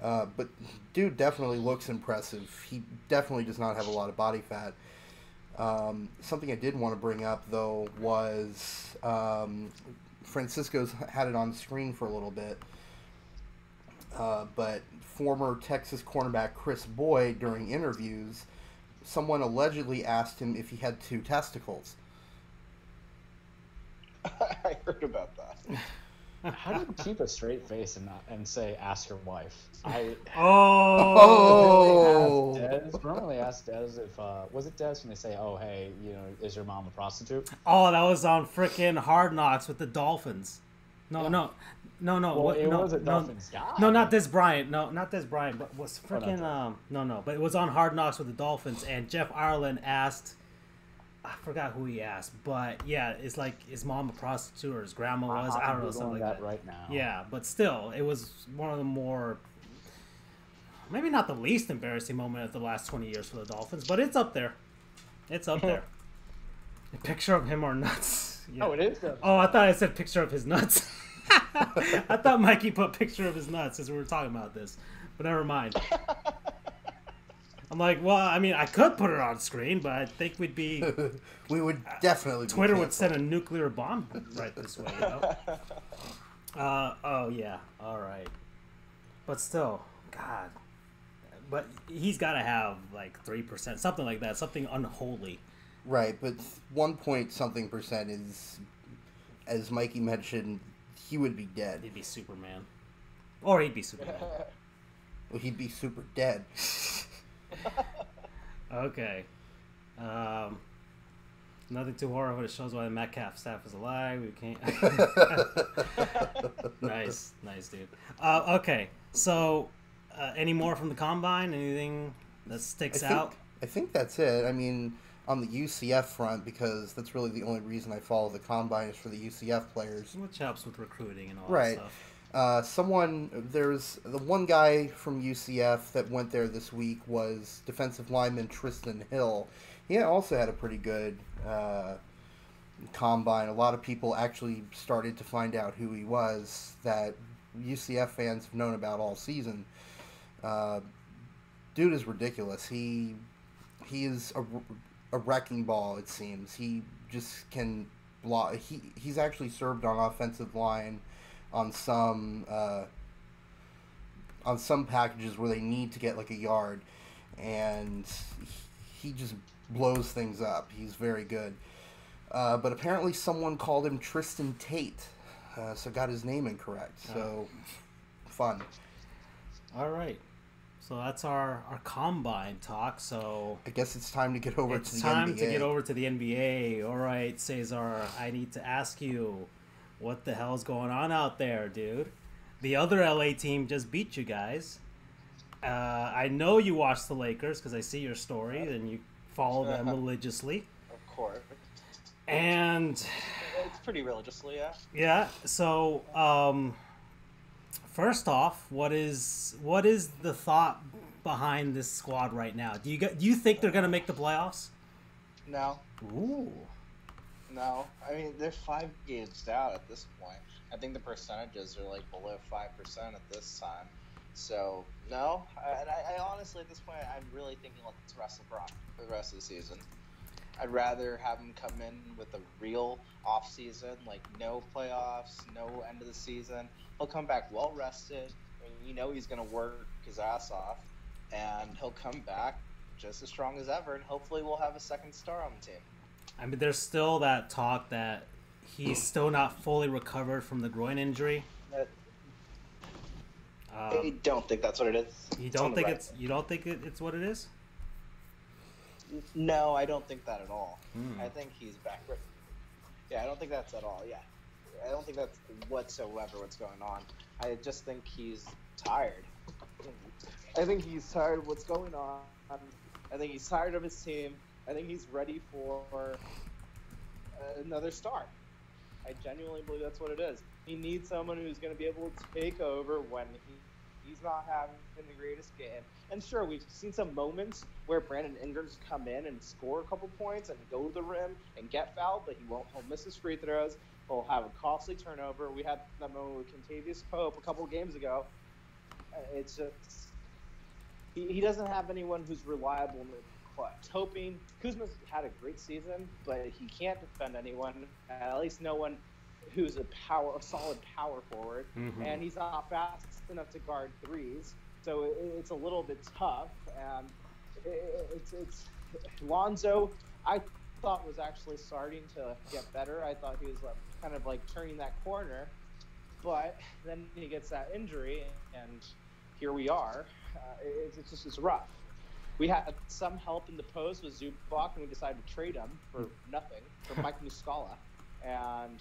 But dude definitely looks impressive. He definitely does not have a lot of body fat. Something I did want to bring up, though, was Francisco's had it on the screen for a little bit. But former Texas cornerback Chris Boyd, during interviews, someone allegedly asked him if he had 2 testicles. I heard about that. How do you keep a straight face and say, ask your wife? Remember when they asked Dez if, was it Dez when they say, oh, hey, is your mom a prostitute? Oh, that was on frickin' Hard Knocks with the Dolphins. No. Well, it was a Dolphins guy. No, not this Bryant. No, not this Bryant. But was frickin' But it was on Hard Knocks with the Dolphins, and Jeff Ireland asked. I forgot who he asked, but yeah, it's like, is mom a prostitute or his grandma was? I don't know, something like that. Right now. Yeah, but still, it was one of the more, maybe not the least embarrassing moment of the last 20 years for the Dolphins, but it's up there. It's up there. A picture of him or nuts. Yeah. Oh, it is? Oh, I thought I said picture of his nuts. I thought Mikey put picture of his nuts as we were talking about this, but never mind. I'm like, well, I mean, I could put it on screen, but I think we'd be We would definitely. Be Twitter would canceled. send a nuclear bomb right this way. You know? Oh yeah, all right. But still, God. But he's got to have like 3%, something like that, something unholy. Right, but 1 point something percent is, as Mikey mentioned, he would be dead. He'd be Superman, or he'd be Superman. Well, he'd be super dead. Okay. Nothing too horrible. It shows why the Metcalf staff is alive. We can't. Nice, dude. Okay, so any more from the combine? Anything that sticks out? I think that's it. I mean, on the UCF front, because that's really the only reason I follow the combine is for the UCF players. Which helps with recruiting and all Right. that stuff. There's the one guy from UCF that went there this week was defensive lineman Tristan Hill. He also had a pretty good combine. A lot of people actually started to find out who he was that UCF fans have known about all season. Dude is ridiculous. He is a wrecking ball, it seems. He just can block. He's actually served on offensive line on some packages where they need to get like a yard, and he just blows things up. He's very good. But apparently someone called him Tristan Tate, so got his name incorrect. So fun. All right. So that's our combine talk. So I guess it's time to get over to the NBA. It's time to get over to the NBA. All right, Cesar, I need to ask you, what the hell's going on out there, dude? The other LA team just beat you guys. I know you watch the Lakers because I see your stories and you follow them religiously. Of course. And It's pretty religiously, yeah. yeah, so first off, what is the thought behind this squad right now? Do you think they're gonna make the playoffs? No. Ooh. No. I mean, they're 5 games down at this point. I think the percentages are like below 5% at this time. So, no. I honestly, at this point, I'm really thinking let's rest LeBron for the rest of the season. I'd rather have him come in with a real off season, like no playoffs, no end of the season. He'll come back well rested. I mean, you know he's going to work his ass off, and he'll come back just as strong as ever, and hopefully we'll have a second star on the team. I mean, there's still that talk that he's still not fully recovered from the groin injury. I don't think that's what it is. You don't think it's what it is? No, I don't think that at all. I think he's back. Yeah, I don't think that's at all. Yeah, I don't think that's whatsoever what's going on. I just think he's tired. I think he's tired of what's going on. I think he's tired of his team. I think he's ready for another star. I genuinely believe that's what it is. He needs someone who's going to be able to take over when he's not having the greatest game. And sure, we've seen some moments where Brandon Ingram's come in and score a couple points and go to the rim and get fouled, but he'll miss his free throws. He'll have a costly turnover. We had that moment with Kentavious Pope a couple games ago. It's just he doesn't have anyone who's reliable in the clutch. Hoping Kuzma's had a great season, but he can't defend anyone. At least no one who's a solid power forward, and he's not fast enough to guard threes. So it's a little bit tough, and it's Lonzo. I thought was actually starting to get better. I thought he was kind of like turning that corner, but then he gets that injury, and here we are. It's rough. We had some help in the post with Zubac, and we decided to trade him for nothing for Mike Muscala, and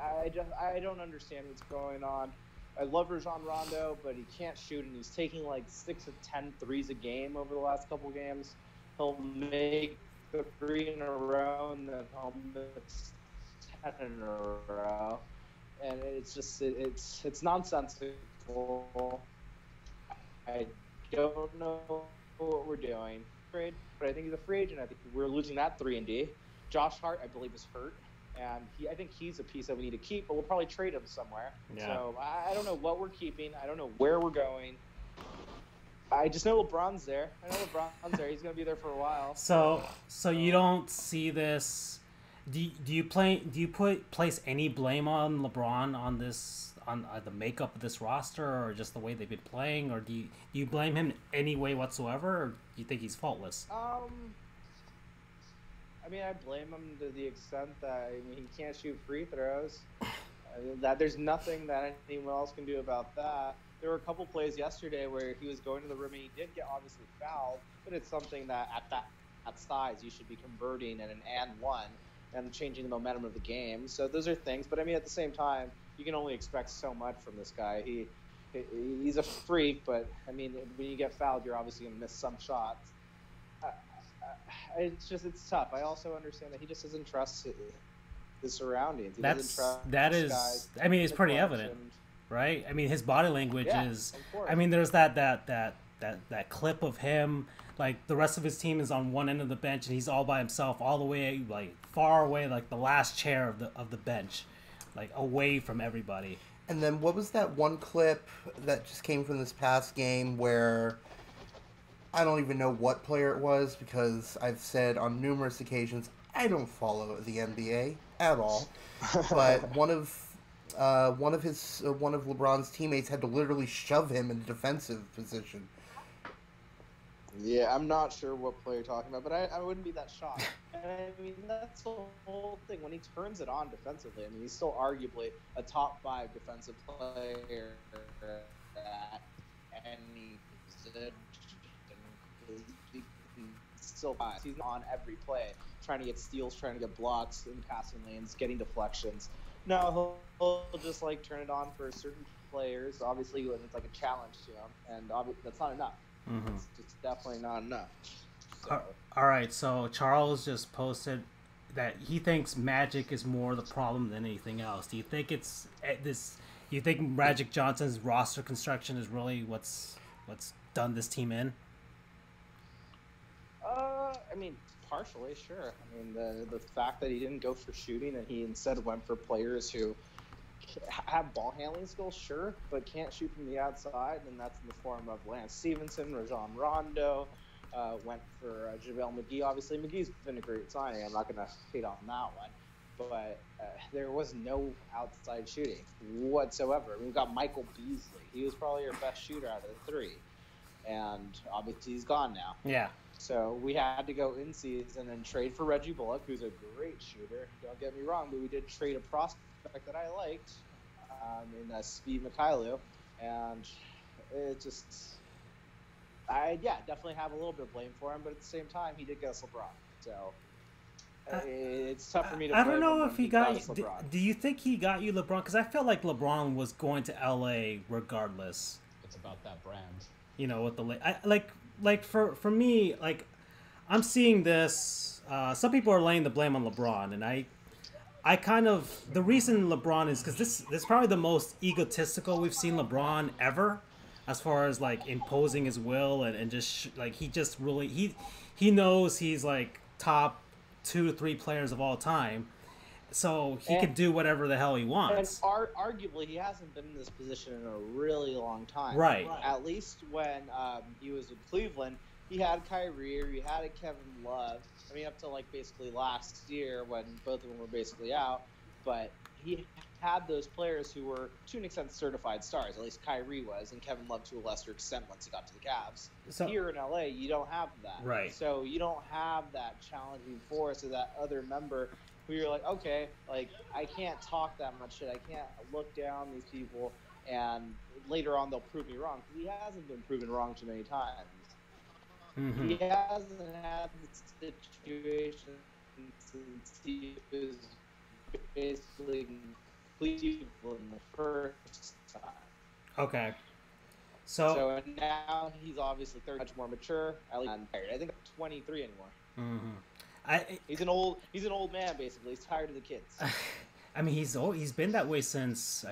I don't understand what's going on. I love Rajon Rondo, but he can't shoot, and he's taking like 6 of 10 threes a game over the last couple games. He'll make the 3 in a row, and then he'll miss 10 in a row, and it's just it's nonsensical. I don't know what we're doing, but I think he's a free agent. I think we're losing that 3-and-D. Josh Hart, I believe, is hurt. And I think he's a piece that we need to keep, but we'll probably trade him somewhere. Yeah. So I don't know what we're keeping. I don't know where we're going. I just know LeBron's there. I know LeBron's there. He's gonna be there for a while. So you don't see this. Do you place any blame on LeBron on this on the makeup of this roster or just the way they've been playing, or do you blame him in any way whatsoever, or do you think he's faultless? I mean, I blame him to the extent that he can't shoot free throws. That there's nothing that anyone else can do about that. There were a couple plays yesterday where he was going to the rim and he did get obviously fouled, but it's something that at that size you should be converting in an and one and changing the momentum of the game. So those are things. But I mean, at the same time, you can only expect so much from this guy. He's a freak, but I mean, when you get fouled, you're obviously going to miss some shots. It's tough. I also understand that he just doesn't trust his surroundings. He doesn't trust guys. I mean, it's pretty evident, right? I mean, his body language is. I mean, there's that clip of him. Like the rest of his team is on one end of the bench, and he's all by himself, all the way like far away, like the last chair of the bench, like away from everybody. And then what was that one clip that just came from this past game where I don't even know what player it was, because I've said on numerous occasions I don't follow the NBA at all. But one of LeBron's teammates had to literally shove him in a defensive position. Yeah, I'm not sure what player you're talking about, but I wouldn't be that shocked. And I mean, that's the whole thing. When he turns it on defensively, I mean, he's still arguably a top 5 defensive player at any position. Still, he's on every play, trying to get steals, trying to get blocks in passing lanes, getting deflections. No, he'll just like turn it on for certain players, obviously when it's like a challenge to him, and that's not enough. Mm-hmm. It's definitely not enough. So. All right, so Charles just posted that he thinks Magic is more the problem than anything else. Do you think it's this? You think Magic Johnson's roster construction is really what's done this team in? I mean, partially, sure. I mean, the fact that he didn't go for shooting and he instead went for players who have ball handling skills, sure, but can't shoot from the outside, and that's in the form of Lance Stevenson, Rajon Rondo, went for JaVale McGee. Obviously, McGee's been a great signing. I'm not going to hate on that one. But there was no outside shooting whatsoever. We've got Michael Beasley. He was probably our best shooter out of the 3. And obviously he's gone now. Yeah. So we had to go in season and trade for Reggie Bullock, who's a great shooter. Don't get me wrong, but we did trade a prospect that I liked in Steve McHilo. And it just... I definitely have a little bit of blame for him, but at the same time, he did get us LeBron. So it's tough for me to. I don't know if he got you. Do you think he got you LeBron? Because I felt like LeBron was going to LA regardless. It's about that brand. You know, with the for me, like I'm seeing this. Some people are laying the blame on LeBron, and I kind of the reason LeBron is because this is probably the most egotistical we've seen LeBron ever. As far as like imposing his will and just like he just really he knows he's like top 2 to 3 players of all time, so he can do whatever the hell he wants. And arguably he hasn't been in this position in a really long time. Right. At least when he was with Cleveland, he had Kyrie, or he had a Kevin Love. I mean, up to like basically last year when both of them were basically out, but he had those players who were, to an extent, certified stars. At least Kyrie was, and Kevin Love to a lesser extent once he got to the Cavs. So, here in LA, you don't have that. Right. So you don't have that challenging force or that other member who you're like, okay, like I can't talk that much shit. I can't look down these people, and later on they'll prove me wrong. Because he hasn't been proven wrong too many times. Mm-hmm. He hasn't had the situation since he was basically Cleveland the first time. Okay. So now he's obviously much more mature. I think 23 anymore. Mm-hmm. He's an old man basically. He's tired of the kids. I mean, he's been that way since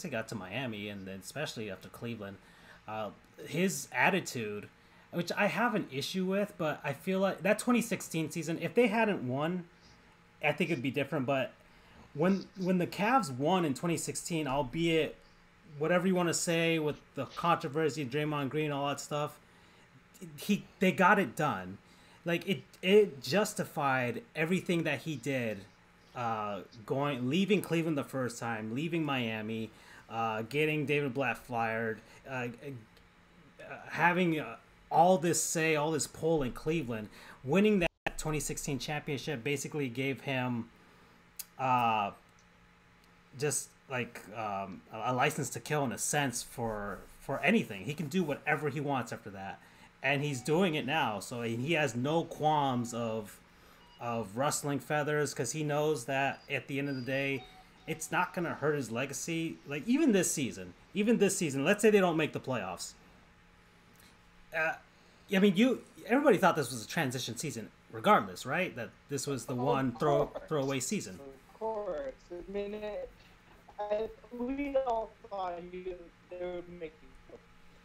he got to Miami, and then especially after Cleveland. His attitude, which I have an issue with, but I feel like that 2016 season, if they hadn't won, I think it'd be different. But when the Cavs won in 2016, albeit whatever you want to say with the controversy, Draymond Green, all that stuff, they got it done. Like it justified everything that he did, leaving Cleveland the first time, leaving Miami, getting David Blatt fired, having all this pull in Cleveland, winning that 2016 championship basically gave him just like a license to kill in a sense for anything. He can do whatever he wants after that, and he's doing it now. So he has no qualms of rustling feathers, because he knows that at the end of the day, it's not going to hurt his legacy. Like even this season, let's say they don't make the playoffs. I mean, everybody thought this was a transition season, regardless, right? That this was the one throwaway season. Of course. I mean, we all thought they would make the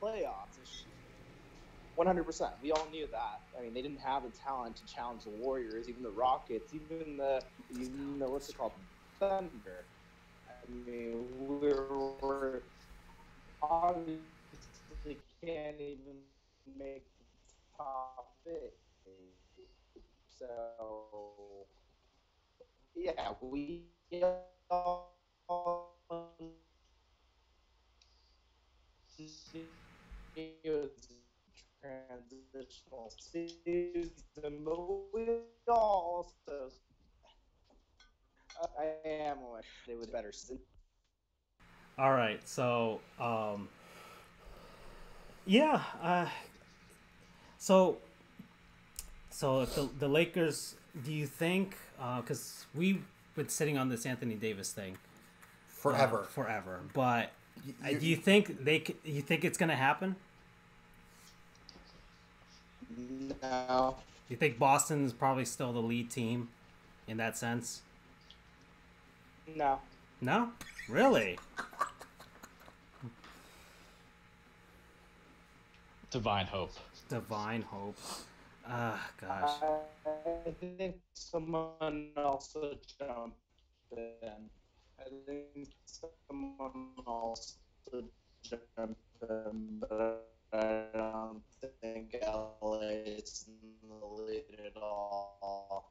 playoffs. 100%. We all knew that. I mean, they didn't have the talent to challenge the Warriors, even the Rockets, even the what's it called, Thunder. I mean, we're obviously can't even make the top 8. So yeah, we all transitional season, but we also I am wish they would better. All right, so yeah, so if the Lakers, do you think? Because we've been sitting on this Anthony Davis thing forever, but do you think you think it's gonna happen? No. You think Boston's probably still the lead team in that sense? No. No? Really? Divine hope. Divine hope. Gosh. I think someone else will jump in. I think someone else will jump in, but I don't think LA is in the lead at all.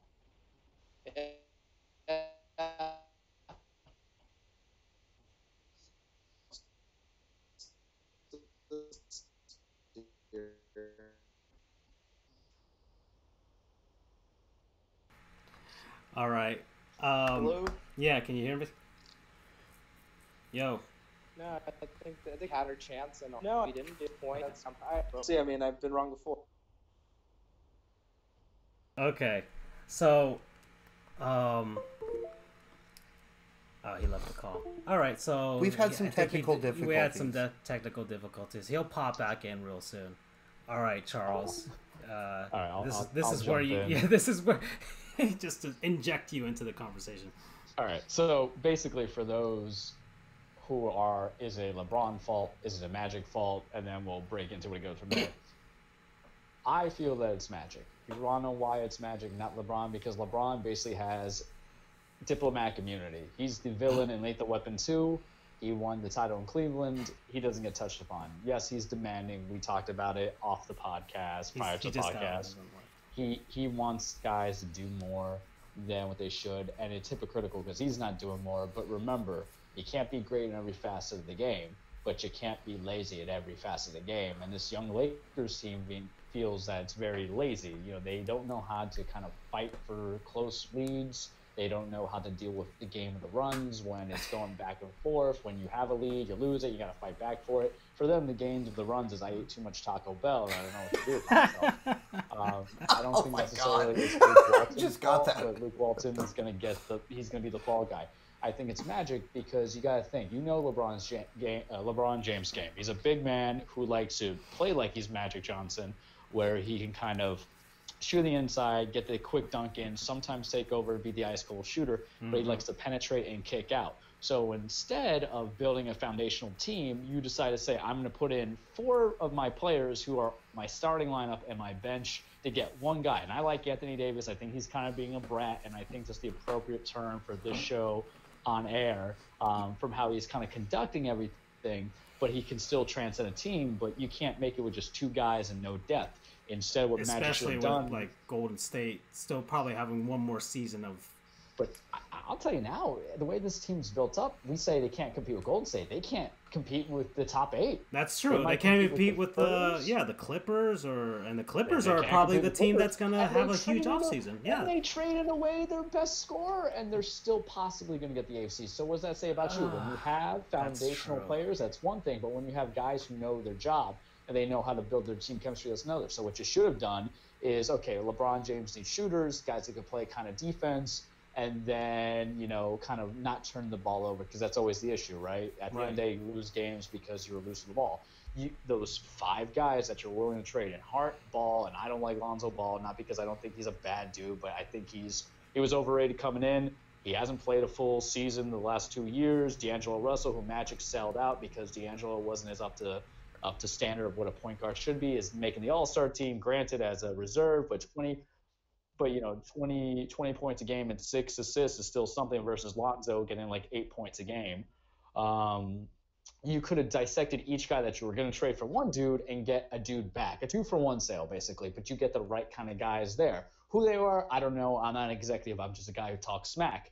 All right. Hello? Yeah, can you hear me? Yo. No, I think they had her chance, and no, we didn't do points. See, I mean, I've been wrong before. Okay. So, oh, he left the call. All right, so we've had some technical difficulties. We had some technical difficulties. He'll pop back in real soon. All right, Charles. All right, this is where you. Yeah, this is where just to inject you into the conversation. All right. So basically, for those who are, is it a LeBron fault? Is it a Magic fault? And then we'll break into what it goes from there. I feel that it's Magic. You want to know why it's Magic, not LeBron? Because LeBron basically has diplomatic immunity. He's the villain in Lethal Weapon 2. He won the title in Cleveland. He doesn't get touched upon. Yes, he's demanding. We talked about it off the podcast, prior to the podcast. He wants guys to do more than what they should, and it's hypocritical because he's not doing more. But remember, you can't be great in every facet of the game, but you can't be lazy at every facet of the game. And this young Lakers team feels that it's very lazy. You know, they don't know how to kind of fight for close leads. They don't know how to deal with the game of the runs when it's going back and forth. When you have a lead, you lose it, you got to fight back for it. For them, the games of the runs is I ate too much Taco Bell and I don't know what to do with myself. I don't think necessarily it's Luke Walton. Just got that. But Luke Walton is going to he's going to be the fall guy. I think it's Magic because you got to think, LeBron James game. He's a big man who likes to play like he's Magic Johnson, where he can kind of shoot the inside, get the quick dunk in, sometimes take over and be the ice cold shooter, but he likes to penetrate and kick out. So instead of building a foundational team, you decide to say, I'm going to put in 4 of my players who are my starting lineup and my bench to get one guy. And I like Anthony Davis. I think he's kind of being a brat, and I think that's the appropriate term for this show on air, from how he's kind of conducting thing, but he can still transcend a team. But you can't make it with just 2 guys and no depth. Instead, what Magic should especially have with done, like Golden State still probably having one more season of. but I'll tell you now, the way this team's built up, we say they can't compete with Golden State. They can't compete with the top 8. That's true. They might can't compete compete with with the the Clippers and the Clippers They are can't probably compete the with team Clippers. that's gonna And have they a huge traded offseason. Yeah. And they traded away their best scorer, and they're still possibly going to get the AFC. So what does that say about you? When you have foundational true. players, that's one thing. But when you have guys who know their job and they know how to build their team chemistry, that's another. So what you should have done is, okay, LeBron James needs shooters, guys that can play kind of defense, and then, kind of not turn the ball over, because that's always the issue, right? At the end of the day, you lose games because you were losing the ball. Those 5 guys that you're willing to trade in Hart, Ball, and I don't like Lonzo Ball, not because I don't think he's a bad dude, but I think he was overrated coming in. He hasn't played a full season the last 2 years. D'Angelo Russell, who Magic sold out because D'Angelo wasn't as up to standard of what a point guard should be, is making the All-Star team, granted as a reserve, but 20 points a game and 6 assists is still something versus Lonzo getting like 8 points a game. You could have dissected each guy that you were going to trade for one dude and get a dude back, a 2-for-1 sale basically, but you get the right kind of guys there. Who they are, I don't know. I'm not an executive. I'm just a guy who talks smack.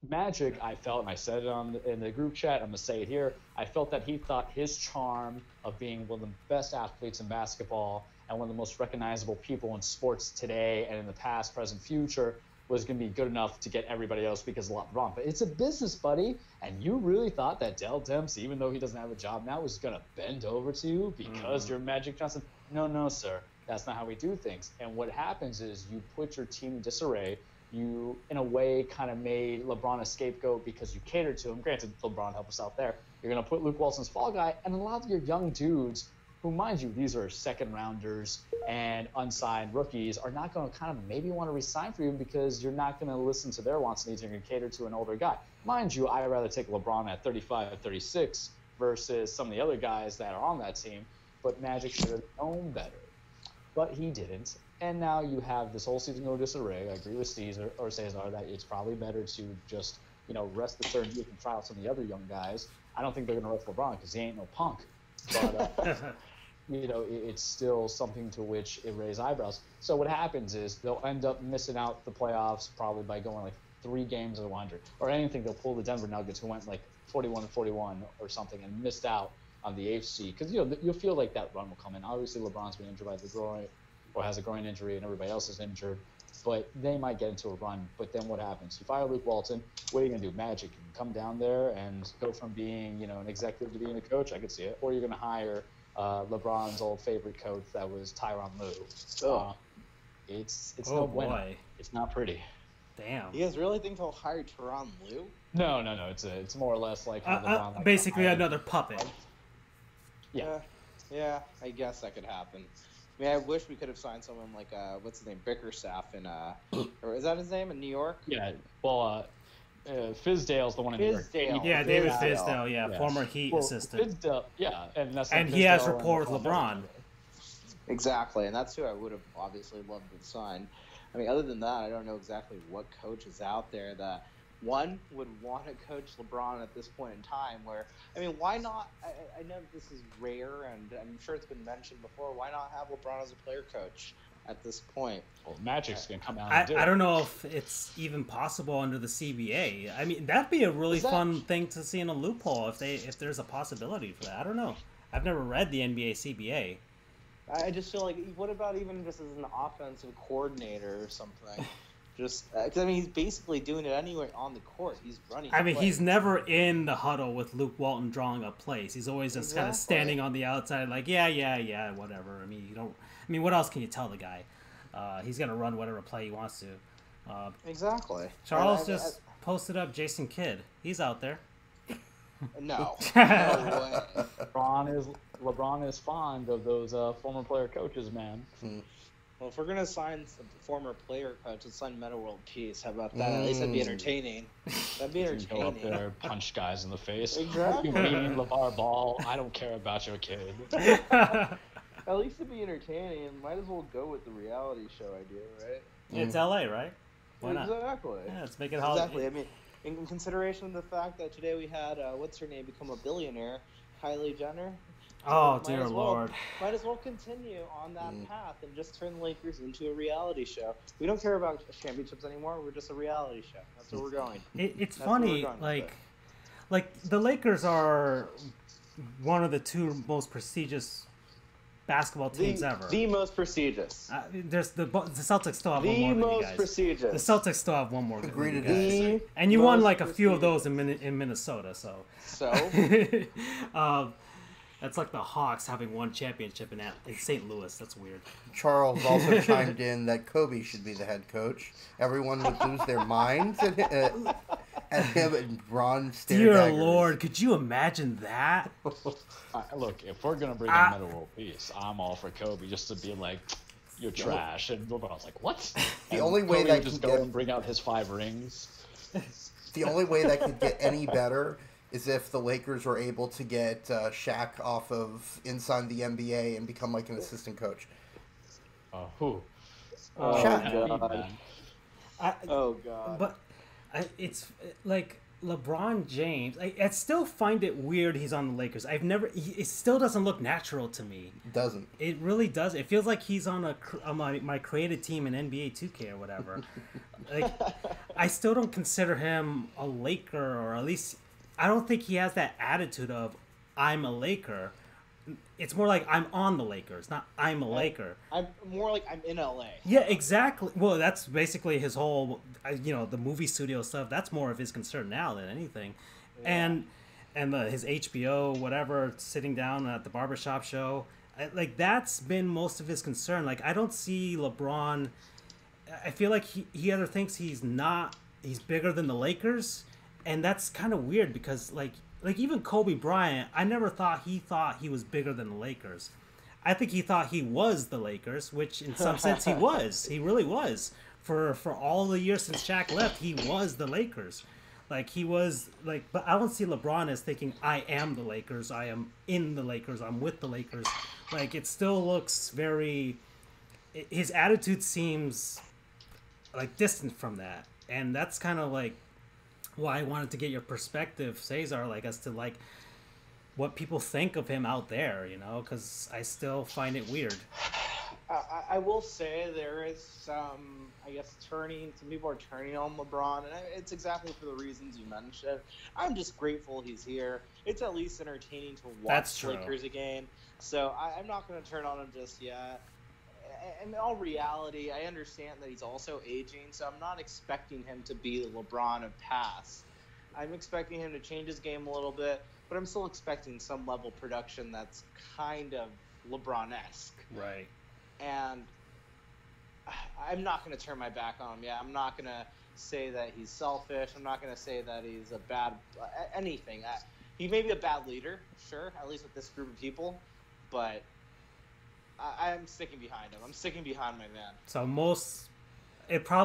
Magic, I felt, and I said it in the group chat, I'm going to say it here, I felt that he thought his charm of being one of the best athletes in basketball and one of the most recognizable people in sports today and in the past, present, future was going to be good enough to get everybody else because of LeBron. But it's a business, buddy, and you really thought that Dell Demps, even though he doesn't have a job now, was going to bend over to you because you're Magic Johnson? No, sir. That's not how we do things. And what happens is you put your team in disarray. You, in a way, kind of made LeBron a scapegoat because you catered to him. Granted, LeBron helped us out there. You're going to put Luke Walton's fall guy, and a lot of your young dudes who, mind you, these are second-rounders and unsigned rookies, are not going to kind of maybe want to resign for you because you're not going to listen to their wants and needs. You're going to cater to an older guy. Mind you, I'd rather take LeBron at 35 or 36 versus some of the other guys that are on that team, but Magic should have known better. But he didn't. And now you have this whole season go disarray. I agree with Cesar that it's probably better to just, rest the third youth and try out some of the other young guys. I don't think they're going to rest LeBron because he ain't no punk. But, it's still something to which it raised eyebrows. So what happens is they'll end up missing out the playoffs probably by going like 3 games of 100. Or anything, they'll pull the Denver Nuggets who went like 41-41 or something and missed out on the AFC. Because, you'll feel like that run will come in. Obviously, LeBron's been injured by the groin or has a groin injury and everybody else is injured. But they might get into a run. But then what happens? You fire Luke Walton. What are you going to do? Magic. You can come down there and go from being, an executive to being a coach. I could see it. Or you're going to hire LeBron's old favorite coach that was Tyronn Lue. It's no bueno. Boy. It's not pretty. Damn. You guys really think they'll hire Tyronn Lue? No. It's more or less like LeBron, basically another puppet. Yeah, I guess that could happen. I mean, I wish we could have signed someone like what's his name, Bickerstaff in or is that his name in New York? Yeah. Well, Fizdale's the one in New York. Yeah, David Fizdale. Yeah, former Heat assistant. Fizdale, yeah, and he has rapport with LeBron. Exactly, and that's who I would have obviously loved to sign. I mean, other than that, I don't know exactly what coach is out there that one would want to coach LeBron at this point in time. Why not? I know this is rare, and I'm sure it's been mentioned before. Why not have LeBron as a player coach at this point? Well, Magic's gonna come out and do it. I don't know if it's even possible under the CBA. I mean, that'd be a really fun thing to see in a loophole if there's a possibility for that. I don't know. I've never read the NBA CBA. I just feel like, what about even just as an offensive coordinator or something? Just because he's basically doing it anyway on the court. He's running. He's never in the huddle with Luke Walton drawing up plays. He's always just kind of standing on the outside, like yeah, whatever. What else can you tell the guy? He's gonna run whatever play he wants to. Exactly. Charles just posted up Jason Kidd. He's out there. No way. LeBron is fond of those former player coaches, man. Well, if we're gonna sign a former player coach, let's sign Meta World Peace. How about that? At least that'd be entertaining. That'd be entertaining. Go up there, punch guys in the face. Exactly. You mean LeVar Ball? I don't care about your kid. At least it'd be entertaining. Might as well go with the reality show idea, right? It's LA, right? Why not? Exactly. Yeah, let's make it Hollywood. Exactly. in consideration of the fact that today we had what's her name become a billionaire, Kylie Jenner. Oh, Might dear as well- Lord. Might as well continue on that path and just turn the Lakers into a reality show. We don't care about championships anymore. We're just a reality show. That's where we're going. It's That's where we're funny, going with like the Lakers are one of the two most prestigious basketball teams ever. The most prestigious. There's the Celtics still have one The more than you most guys. prestigious. The Celtics still have one more than Agreed you to guys. disagree. And you won most like a few of prestigious. those in Minnesota, so. So That's like the Hawks having one championship in St. Louis. That's weird. Charles also chimed in that Kobe should be the head coach. Everyone would lose their minds at him and Bron stare Dear daggers. Lord, could you imagine that? Look, if we're gonna bring in Meta World Peace, I'm all for Kobe just to be like, "You're trash," and LeBron's like, "What?" The And only way Kobe that would just can go get- and bring out his 5 rings. The only way that could get any better is if the Lakers were able to get Shaq off of inside the NBA and become like an assistant coach. Who? Shaq. Man. oh god. But it's like LeBron James. I still find it weird he's on the Lakers. It still doesn't look natural to me. Doesn't. It really does. It feels like he's on my created team in NBA 2K or whatever. Like, I still don't consider him a Laker, or at least I don't think he has that attitude of I'm a Laker. It's more like I'm on the Lakers, not I'm a Laker. I'm more like I'm in LA. Yeah, exactly. Well, that's basically his whole, the movie studio stuff. That's more of his concern now than anything. Yeah. And his HBO, whatever, sitting down at the barbershop show, like that's been most of his concern. Like I don't see LeBron. I feel like he either thinks he's bigger than the Lakers, and that's kind of weird because like even Kobe Bryant, I never thought he was bigger than the Lakers. I think he thought he was the Lakers, which in some sense he was. He really was. For all the years since Shaq left, he was the Lakers. Like he was like, but I don't see LeBron as thinking I am the Lakers. I am in the Lakers. I'm with the Lakers. Like it still looks very. His attitude seems like distant from that, and that's kind of like why I wanted to get your perspective, Cesar, like as to like what people think of him out there, because I still find it weird. I will say there is some, I guess, some people are turning on LeBron, and it's exactly for the reasons you mentioned. I'm just grateful he's here. It's at least entertaining to watch Lakers again, so I'm not going to turn on him just yet. In all reality, I understand that he's also aging, so I'm not expecting him to be the LeBron of past. I'm expecting him to change his game a little bit, but I'm still expecting some level of production that's kind of LeBron-esque. Right. And I'm not going to turn my back on him. Yeah, I'm not going to say that he's selfish. I'm not going to say that he's a bad anything. He may be a bad leader, sure, at least with this group of people, but I'm sticking behind him. I'm sticking behind my man. So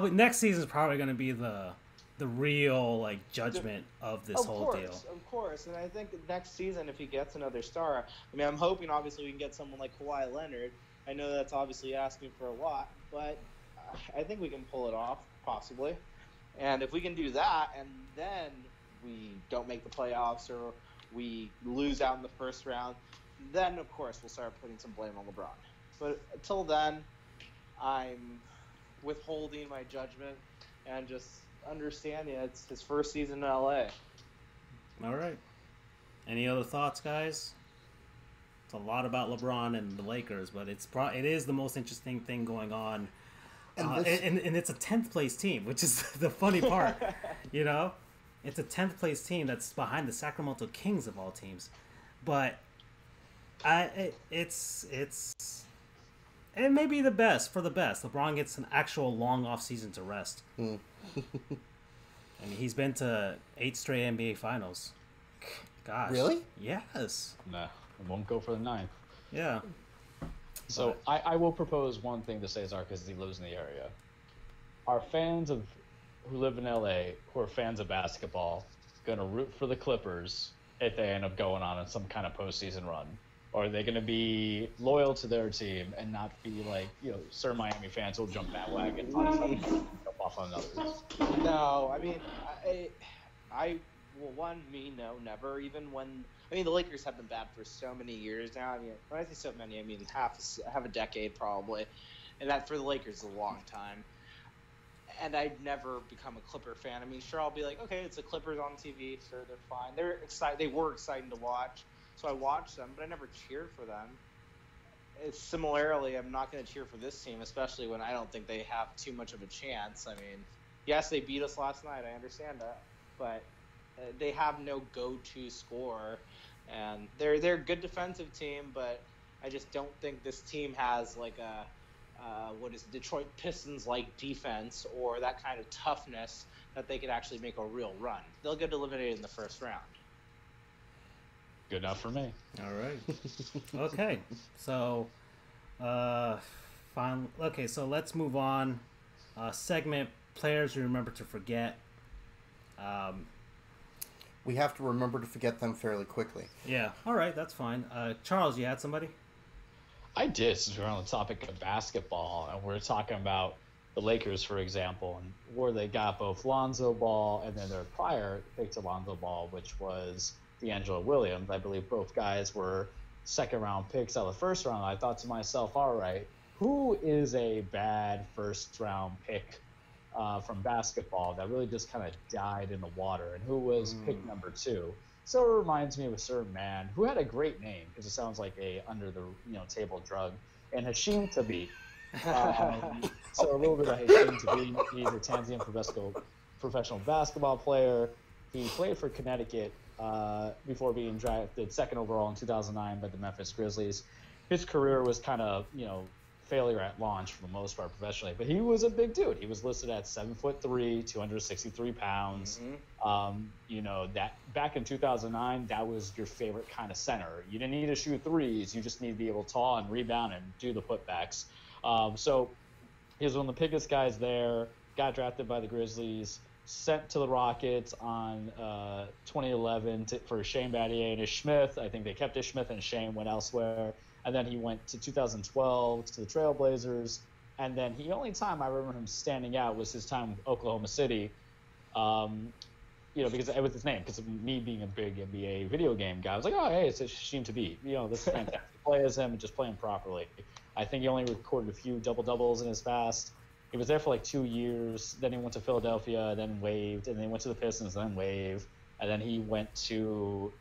next season is probably going to be the real like judgment of this whole deal. Of course, and I think next season if he gets another star, I mean I'm hoping obviously we can get someone like Kawhi Leonard. I know that's obviously asking for a lot, but I think we can pull it off possibly. And if we can do that, and then we don't make the playoffs or we lose out in the first round, then of course we'll start putting some blame on LeBron. But until then, I'm withholding my judgment and just understanding it's his first season in LA. All right. Any other thoughts, guys? It's a lot about LeBron and the Lakers, but it is the most interesting thing going on. And it's a 10th place team, which is the funny part. It's a 10th place team that's behind the Sacramento Kings of all teams. But it may be the best. LeBron gets an actual long off season to rest. I mean, he's been to 8 straight NBA Finals. Gosh. Really? Yes. Nah, I won't go for the 9th. Yeah. So I will propose one thing to Cesar because he lives in the area. Are fans who live in LA who are fans of basketball going to root for the Clippers if they end up going on in some kind of postseason run? Or are they going to be loyal to their team and not be like, certain Miami fans will jump bandwagon on some, jump off on others? No, I mean, No, never. Even when the Lakers have been bad for so many years now. I mean, when I say so many, I mean half a decade probably, and that for the Lakers is a long time. And I'd never become a Clipper fan. I mean, sure, I'll be like, okay, it's the Clippers on TV, sure, they're fine. They're excited. They were exciting to watch, so I watched them, but I never cheered for them. Similarly, I'm not going to cheer for this team, especially when I don't think they have too much of a chance. I mean, yes, they beat us last night. I understand that, but they have no go-to scorer, and they're a good defensive team, but I just don't think this team has like a what is Detroit Pistons like defense or that kind of toughness that they could actually make a real run. They'll get eliminated in the first round. Good enough for me. All right. Okay. So, fine. Okay, so let's move on. Segment players you remember to forget. We have to remember to forget them fairly quickly. Yeah. All right, that's fine. Charles, you had somebody? I did, since we're on the topic of basketball, and we're talking about the Lakers, for example, and where they got both Lonzo Ball and then their prior pick to Lonzo Ball, which was D'Angelo Williams. I believe both guys were second-round picks out of the first round. I thought to myself, all right, who is a bad first-round pick from basketball that really just kind of died in the water, and who was pick number 2? So it reminds me of a certain man who had a great name because it sounds like a under the table drug, and Hashim Thabit. So a little bit of Hashim Thabit. He's a Tanzanian professional basketball player. He played for Connecticut before being drafted second overall in 2009 by the Memphis Grizzlies. His career was kind of failure at launch for the most part professionally, but he was a big dude. He was listed at 7'3", 263 pounds. That back in 2009, that was your favorite kind of center. You didn't need to shoot threes. You just need to be able to taw and rebound and do the putbacks. So he was one of the biggest guys there, got drafted by the Grizzlies, sent to the Rockets on 2011 for Shane Battier and Ish Smith. I think they kept Ish Smith and Shane went elsewhere. And then he went to 2012 to the Trailblazers. And then the only time I remember him standing out was his time with Oklahoma City, because it was his name. Because of me being a big NBA video game guy, I was like, oh, hey, it's Hashim Thabit. This is fantastic. Play as him and just play him properly. I think he only recorded a few double-doubles in his past. He was there for like 2 years. Then he went to Philadelphia, then waived. And then he went to the Pistons, then waived. And then he went to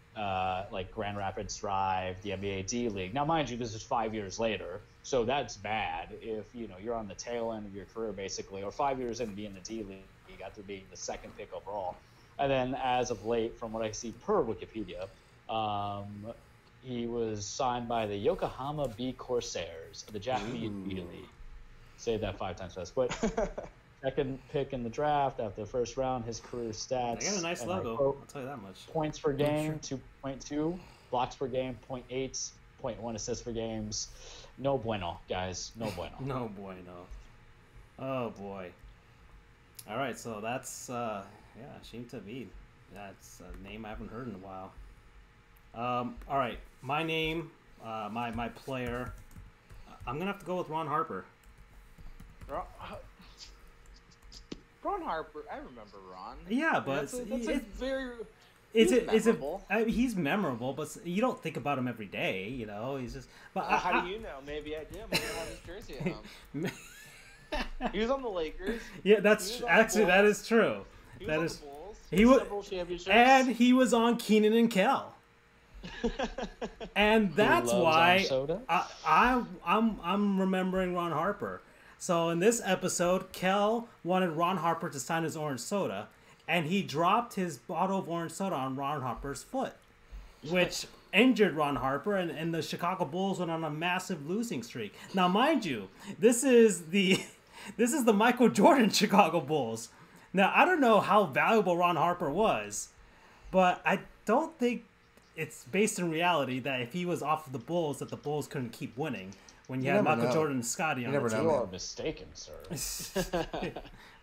Grand Rapids Drive, the NBA D League. Now, mind you, this is 5 years later, so that's bad if you're on the tail end of your career basically, or 5 years in being the D League after being the second pick overall. And then as of late, from what I see per Wikipedia, he was signed by the Yokohama B Corsairs of the Japanese B League. Say that 5 times fast, but. Second pick in the draft after the first round, his career stats. They got a nice logo. I'll tell you that much. Points per game, 2.2. Blocks per game, 0.8. 0.1 assists per games. No bueno, guys. No bueno. No bueno. Oh, boy. All right, so that's, Hashim Thabit. That's a name I haven't heard in a while. All right, my name, my player, I'm going to have to go with Ron Harper. Ron Harper, I remember Ron. Yeah, but he's memorable, but you don't think about him every day, He's just. But how do you know? Maybe I do. Maybe I have his jersey at home. He was on the Lakers. Yeah, that is true. He was on the Bulls. He was several championships. And he was on Keenan and Kel. And that's why I'm remembering Ron Harper. So in this episode, Kel wanted Ron Harper to sign his orange soda, and he dropped his bottle of orange soda on Ron Harper's foot, which injured Ron Harper, and the Chicago Bulls went on a massive losing streak. Now, mind you, this is the Michael Jordan Chicago Bulls. Now, I don't know how valuable Ron Harper was, but I don't think it's based in reality that if he was off of the Bulls, that the Bulls couldn't keep winning. When you had Michael Jordan and Scotty on the team. You are mistaken, sir.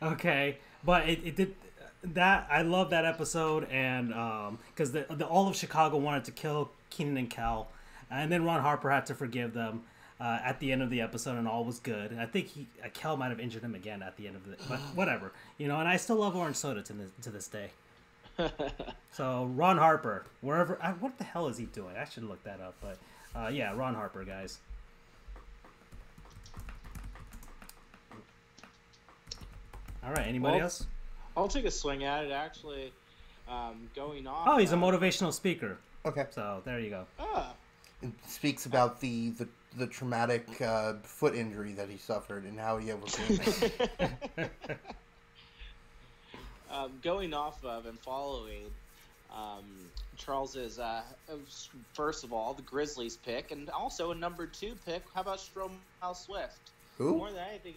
Okay, but it did that. I love that episode, and because the all of Chicago wanted to kill Keenan and Kel, and then Ron Harper had to forgive them at the end of the episode, and all was good. And I think Kel might have injured him again at the end of it, but whatever, And I still love orange soda to this day. So Ron Harper, wherever, what the hell is he doing? I should look that up, but yeah, Ron Harper, guys. All right, anybody else? I'll take a swing at it. Actually, going off. Oh, he's a motivational speaker. Okay. So there you go. It speaks about the traumatic foot injury that he suffered and how he overcame it. Going off of and following Charles's, first of all, the Grizzlies pick, and also a number 2 pick. How about Stromile Swift? Who? More than anything,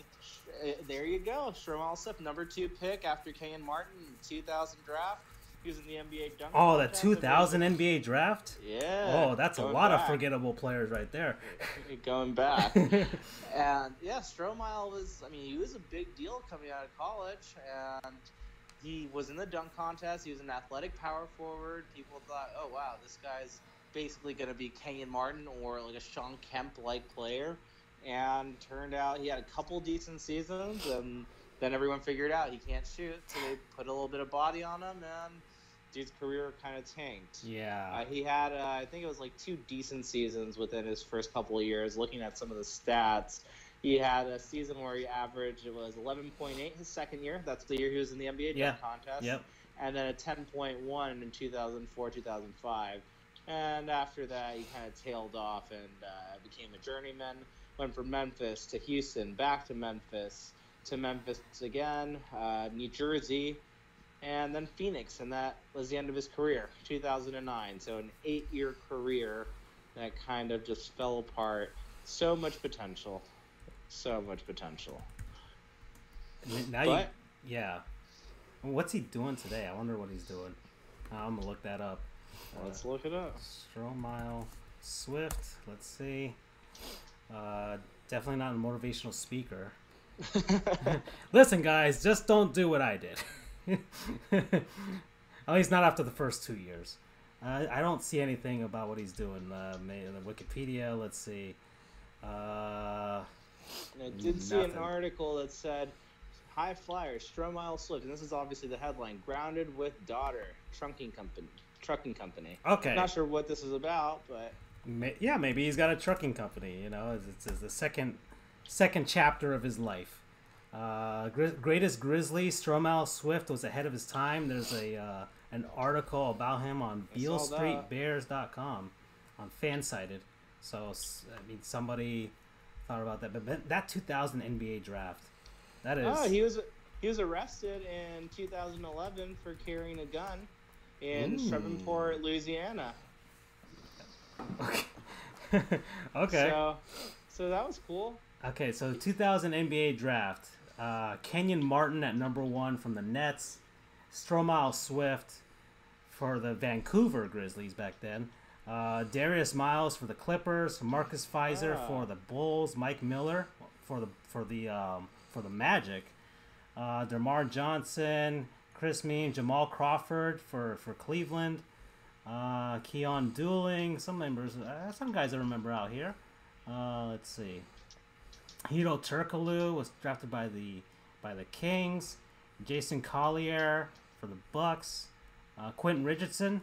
there you go. Stromile Swift, number 2 pick after Kenyon Martin in the 2000 draft. He was in the NBA dunk Oh, the contest. 2000 NBA draft? Yeah. Oh, that's a lot of forgettable players right there. Going back. And, yeah, Stromile was, he was a big deal coming out of college, and he was in the dunk contest. He was an athletic power forward. People thought, oh, wow, this guy's basically going to be Kenyon Martin or like a Sean Kemp-like player. And turned out he had a couple decent seasons, and then everyone figured out he can't shoot, so they put a little bit of body on him, and dude's career kind of tanked. Yeah. He had, I think it was like 2 decent seasons within his first couple of years. Looking at some of the stats, he had a season where he averaged, it was 11.8 his second year. That's the year he was in the NBA dunk contest. Yep. And then a 10.1 in 2004, 2005. And after that, he kind of tailed off and became a journeyman. Went from Memphis to Houston, back to Memphis again, New Jersey, and then Phoenix, and that was the end of his career, 2009. So an 8-year career that kind of just fell apart. So much potential. Now yeah. What's he doing today? I wonder what he's doing. I'm gonna look that up. Let's look it up. Stromile Swift. Let's see. Definitely not a motivational speaker. Listen, guys, just don't do what I did. At least not after the first 2 years. I don't see anything about what he's doing. The Wikipedia, let's see. I did see an article that said, High Flyer, Stromile Swift, and this is obviously the headline, grounded with daughter, trucking company. Okay. Not sure what this is about, but... Yeah, maybe he's got a trucking company. It's the second chapter of his life. Greatest Grizzly, Stromile Swift was ahead of his time. There's an article about him on BealeStreetBears.com on Fansided. So somebody thought about that. But that 2000 NBA draft, that is. Oh, he was arrested in 2011 for carrying a gun in Shreveport, Louisiana. Okay. So that was cool. Okay, so 2000 NBA draft. Kenyon Martin at number 1 from the Nets. Stromile Swift for the Vancouver Grizzlies back then. Darius Miles for the Clippers. Marcus Fizer for the Bulls. Mike Miller for the Magic. DeMar Johnson, Chris Mean, Jamal Crawford for Cleveland. Keon Dooling, some guys I remember out here. Let's see. Hito Turkoglu was drafted by the Kings. Jason Collier for the Bucks. Quentin Richardson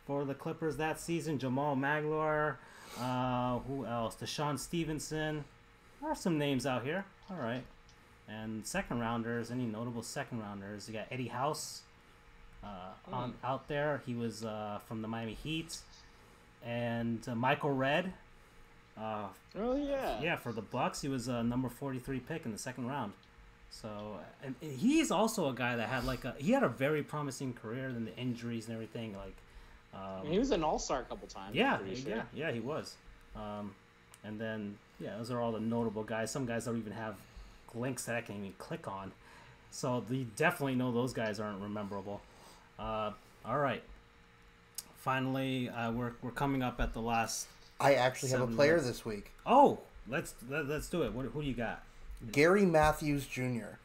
for the Clippers that season. Jamal Magloire. Who else? Deshaun Stevenson. There are some names out here. All right. And second rounders. Any notable second rounders? You got Eddie House. Out there, he was from the Miami Heat, and Michael Redd. Yeah, for the Bucks, he was a number 43 pick in the second round. So, and he's also a guy that had he had a very promising career. Then the injuries and everything, he was an all-star a couple times. Yeah, he was. And then those are all the notable guys. Some guys don't even have links that I can even click on. So you definitely know those guys aren't rememberable. All right. Finally, we're coming up at the last. I actually have a player this week. Oh, let's do it. Who do you got? Gary Matthews Jr.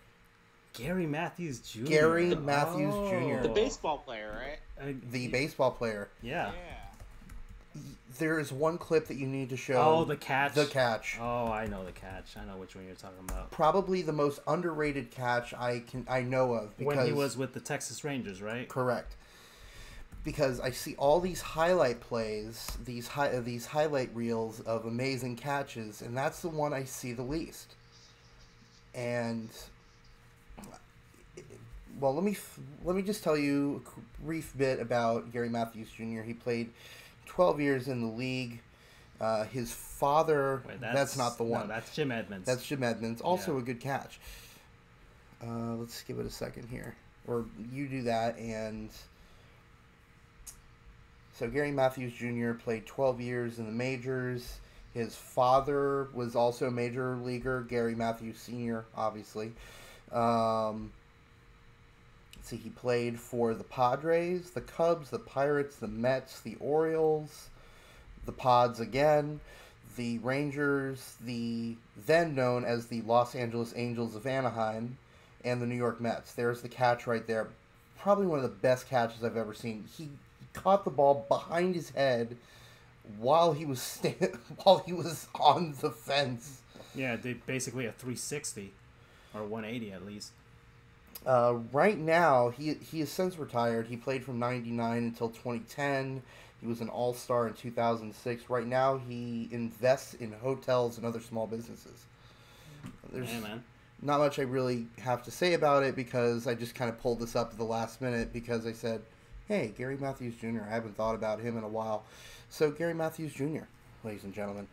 Gary Matthews Jr. Gary Matthews Jr. The baseball player, right? The baseball player. Yeah. There is one clip that you need to show. Oh, the catch. The catch. Oh, I know the catch. I know which one you're talking about. Probably the most underrated catch I know of. When he was with the Texas Rangers, right? Correct. because I see all these highlight plays, these highlight reels of amazing catches, and that's the one I see the least. And well, let me just tell you a brief bit about Gary Matthews Jr. He played 12 years in the league. His father, that's not the one. No, that's Jim Edmonds. That's Jim Edmonds. Also a good catch. Let's give it a second here. Or you do that. And so Gary Matthews Jr. played 12 years in the majors. His father was also a major leaguer, Gary Matthews Sr., obviously. See, he played for the Padres, the Cubs, the Pirates, the Mets, the Orioles, the Pods again, the Rangers, the then known as the Los Angeles Angels of Anaheim, and the New York Mets. There's the catch right there. Probably one of the best catches I've ever seen. He caught the ball behind his head while he was while he was on the fence. Yeah, they basically a 360 or 180 at least. Right now, he has since retired. He played from 99 until 2010. He was an all-star in 2006. Right now, he invests in hotels and other small businesses. There's not much I really have to say about it because I just kind of pulled this up at the last minute because I said, hey, Gary Matthews Jr., I haven't thought about him in a while. So, Gary Matthews Jr., ladies and gentlemen.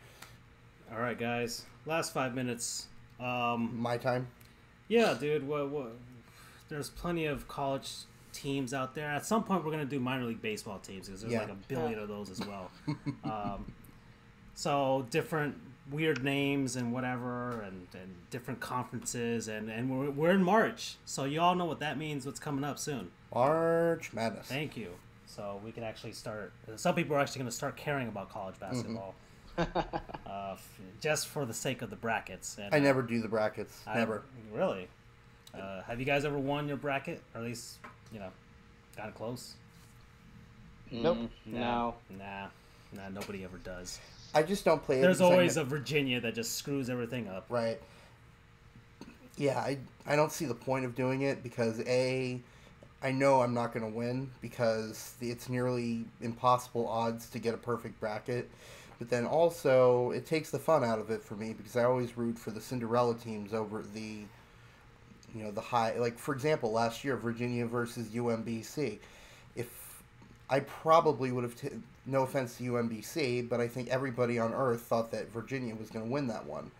All right, guys. Last 5 minutes. My time? Yeah, dude. There's plenty of college teams out there. At some point, we're going to do minor league baseball teams because there's like a billion of those as well. So different weird names and whatever and different conferences. And we're in March. So you all know what that means, what's coming up soon. March Madness. Thank you. So we can actually start. Some people are actually going to start caring about college basketball. Just for the sake of the brackets. And, I never do the brackets. Never. Really? Have you guys ever won your bracket? Or at least, gotten close? Nope. No. Nah, nobody ever does. I just don't play it. There's always a Virginia that just screws everything up. Right. Yeah, I don't see the point of doing it because, A, I know I'm not going to win because it's nearly impossible odds to get a perfect bracket. But then also, it takes the fun out of it for me because I always root for the Cinderella teams over the high. Like, for example, last year, Virginia versus UMBC. If I probably would have, no offense to UMBC, but I think everybody on earth thought that Virginia was going to win that one.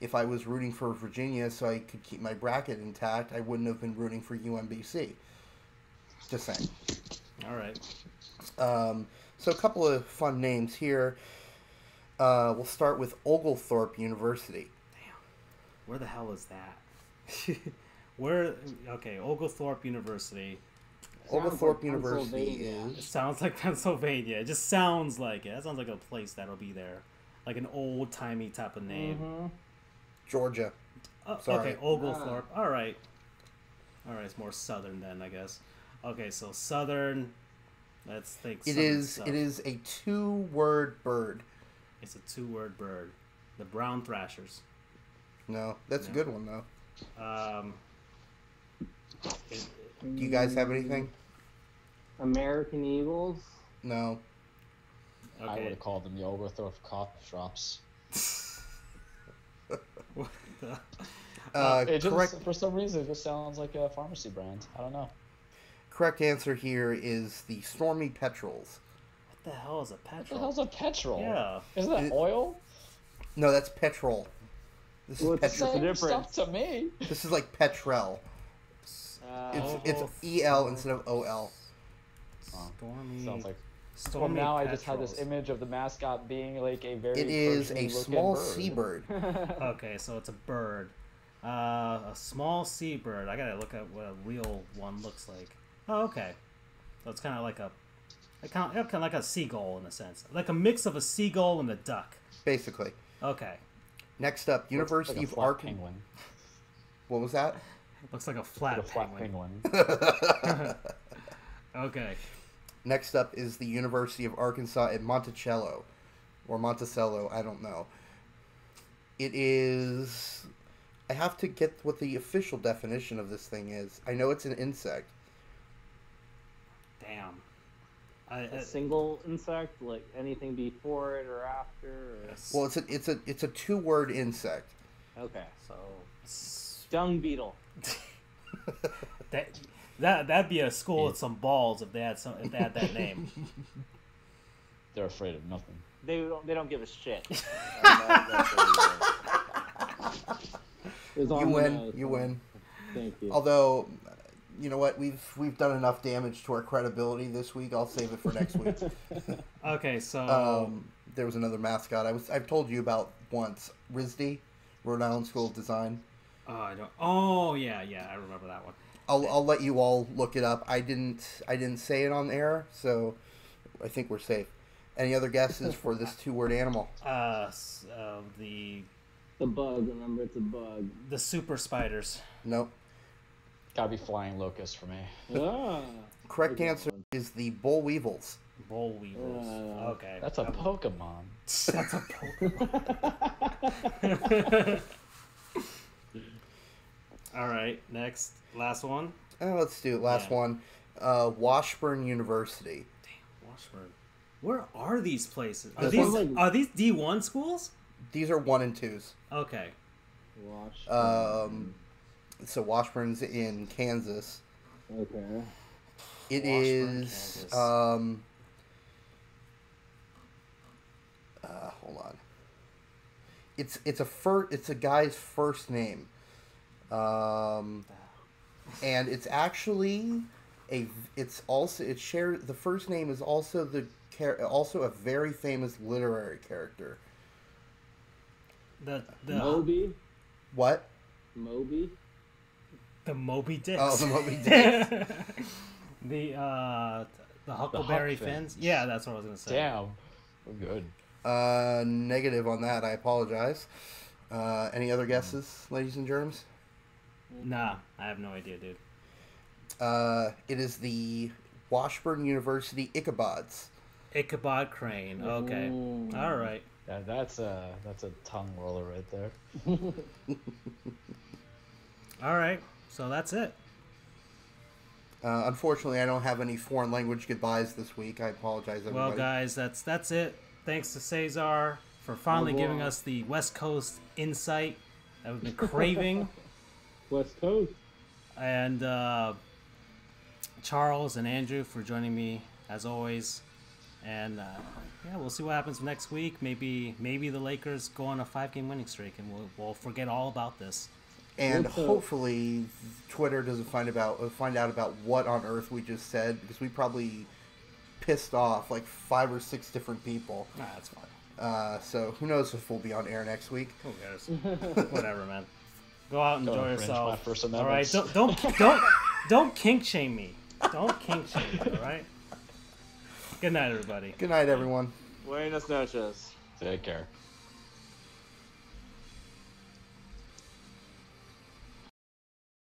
If I was rooting for Virginia so I could keep my bracket intact, I wouldn't have been rooting for UMBC. Just saying. All right. So a couple of fun names here. We'll start with Oglethorpe University. Damn. Where the hell is that? Oglethorpe University. Oglethorpe University It sounds like Pennsylvania. It just sounds like it. That sounds like a place that'll be there. Like an old-timey type of name. Mm-hmm. Georgia. Okay, Oglethorpe. All right, it's more southern then, I guess. Okay, so southern. Let's think. It is a 2-word bird. It's a 2-word bird. The brown thrashers. No, that's a good one though. Do you guys have anything? American Eagles? No. Okay. I would have called them the Oglethorpe Cough Drops. What the? Correct. For some reason, it just sounds like a pharmacy brand. I don't know. Correct answer here is the Stormy Petrels. What the hell is a petrol? What the hell's a petrol? Yeah. Isn't that oil? No, that's petrol. This is petrol. Same stuff to me. This is like petrel. It's EL instead of OL. Stormy. Sounds like. Stormy Well, now petrels. I just had this image of the mascot being like a very. It is a Persian-looking small bird. seabird. Okay, so it's a bird. A small seabird. I gotta look at what a real one looks like. Oh, okay. So it's kind of like kind of like a seagull in a sense, like a mix of a seagull and a duck. Basically. Okay. Next up, University like a of flat Arkansas. penguin. What was that? Looks like a flat, Like a flat penguin. penguin. Okay. Next up is the University of Arkansas at Monticello, or Monticello, I don't know. It is. I have to get what the official definition of this thing is. I know it's an insect. Damn. A single insect, like anything before it or after? Or... Well, it's a 2-word insect. Okay. So Dung beetle. that'd be a school with some balls if they had that name. They're afraid of nothing. They don't give a shit. You win. You win. Thank you. Although, you know what? We've done enough damage to our credibility this week. I'll save it for next week. Okay, so there was another mascot I've told you about once. RISD, Rhode Island School of Design. I don't. Oh yeah, I remember that one. I'll let you all look it up. I didn't say it on air, so I think we're safe. Any other guesses for this 2-word animal? The bug. Remember, it's a bug. The super spiders. Nope. Gotta be flying locust for me. Ah. Correct answer is the boll weevils. Boll weevils. Okay. That's a Pokemon. That's a Pokemon. All right, next. Last one. Let's do it. Last one. Washburn University. Damn, Washburn. Where are these places? Are This these D1 schools? These are 1 and 2s. Okay. So Washburn's in Kansas. Okay. It Washburn, is. Kansas. Hold on. It's a guy's first name. And it's actually the first name is also a very famous literary character. The Moby. What? Moby. The Moby Dicks. Oh, the Moby Dicks. the Huckleberry Huck Finns. Yeah, that's what I was gonna say. Damn, we're good. Negative on that. I apologize. Any other guesses, ladies and germs? Nah, I have no idea, dude. It is the Washburn University Ichabods. Ichabod Crane. Okay. All right. That's a tongue roller right there. All right. So that's it. Unfortunately, I don't have any foreign language goodbyes this week. I apologize, everybody. Well, guys, that's it. Thanks to Cesar for finally giving us the West Coast insight that we've been craving. West Coast. And Charles and Andrew for joining me as always. And yeah, we'll see what happens next week. Maybe the Lakers go on a 5-game winning streak, and we'll forget all about this. And hopefully, Twitter doesn't find out about what on earth we just said, because we probably pissed off like 5 or 6 different people. Nah, that's fine. So who knows if we'll be on air next week? Who cares? Whatever, man. Go out and enjoy yourself. All right, don't kink shame me. Don't kink shame me. All right. Good night, everybody. Good night, everyone. Buenas noches. Take care.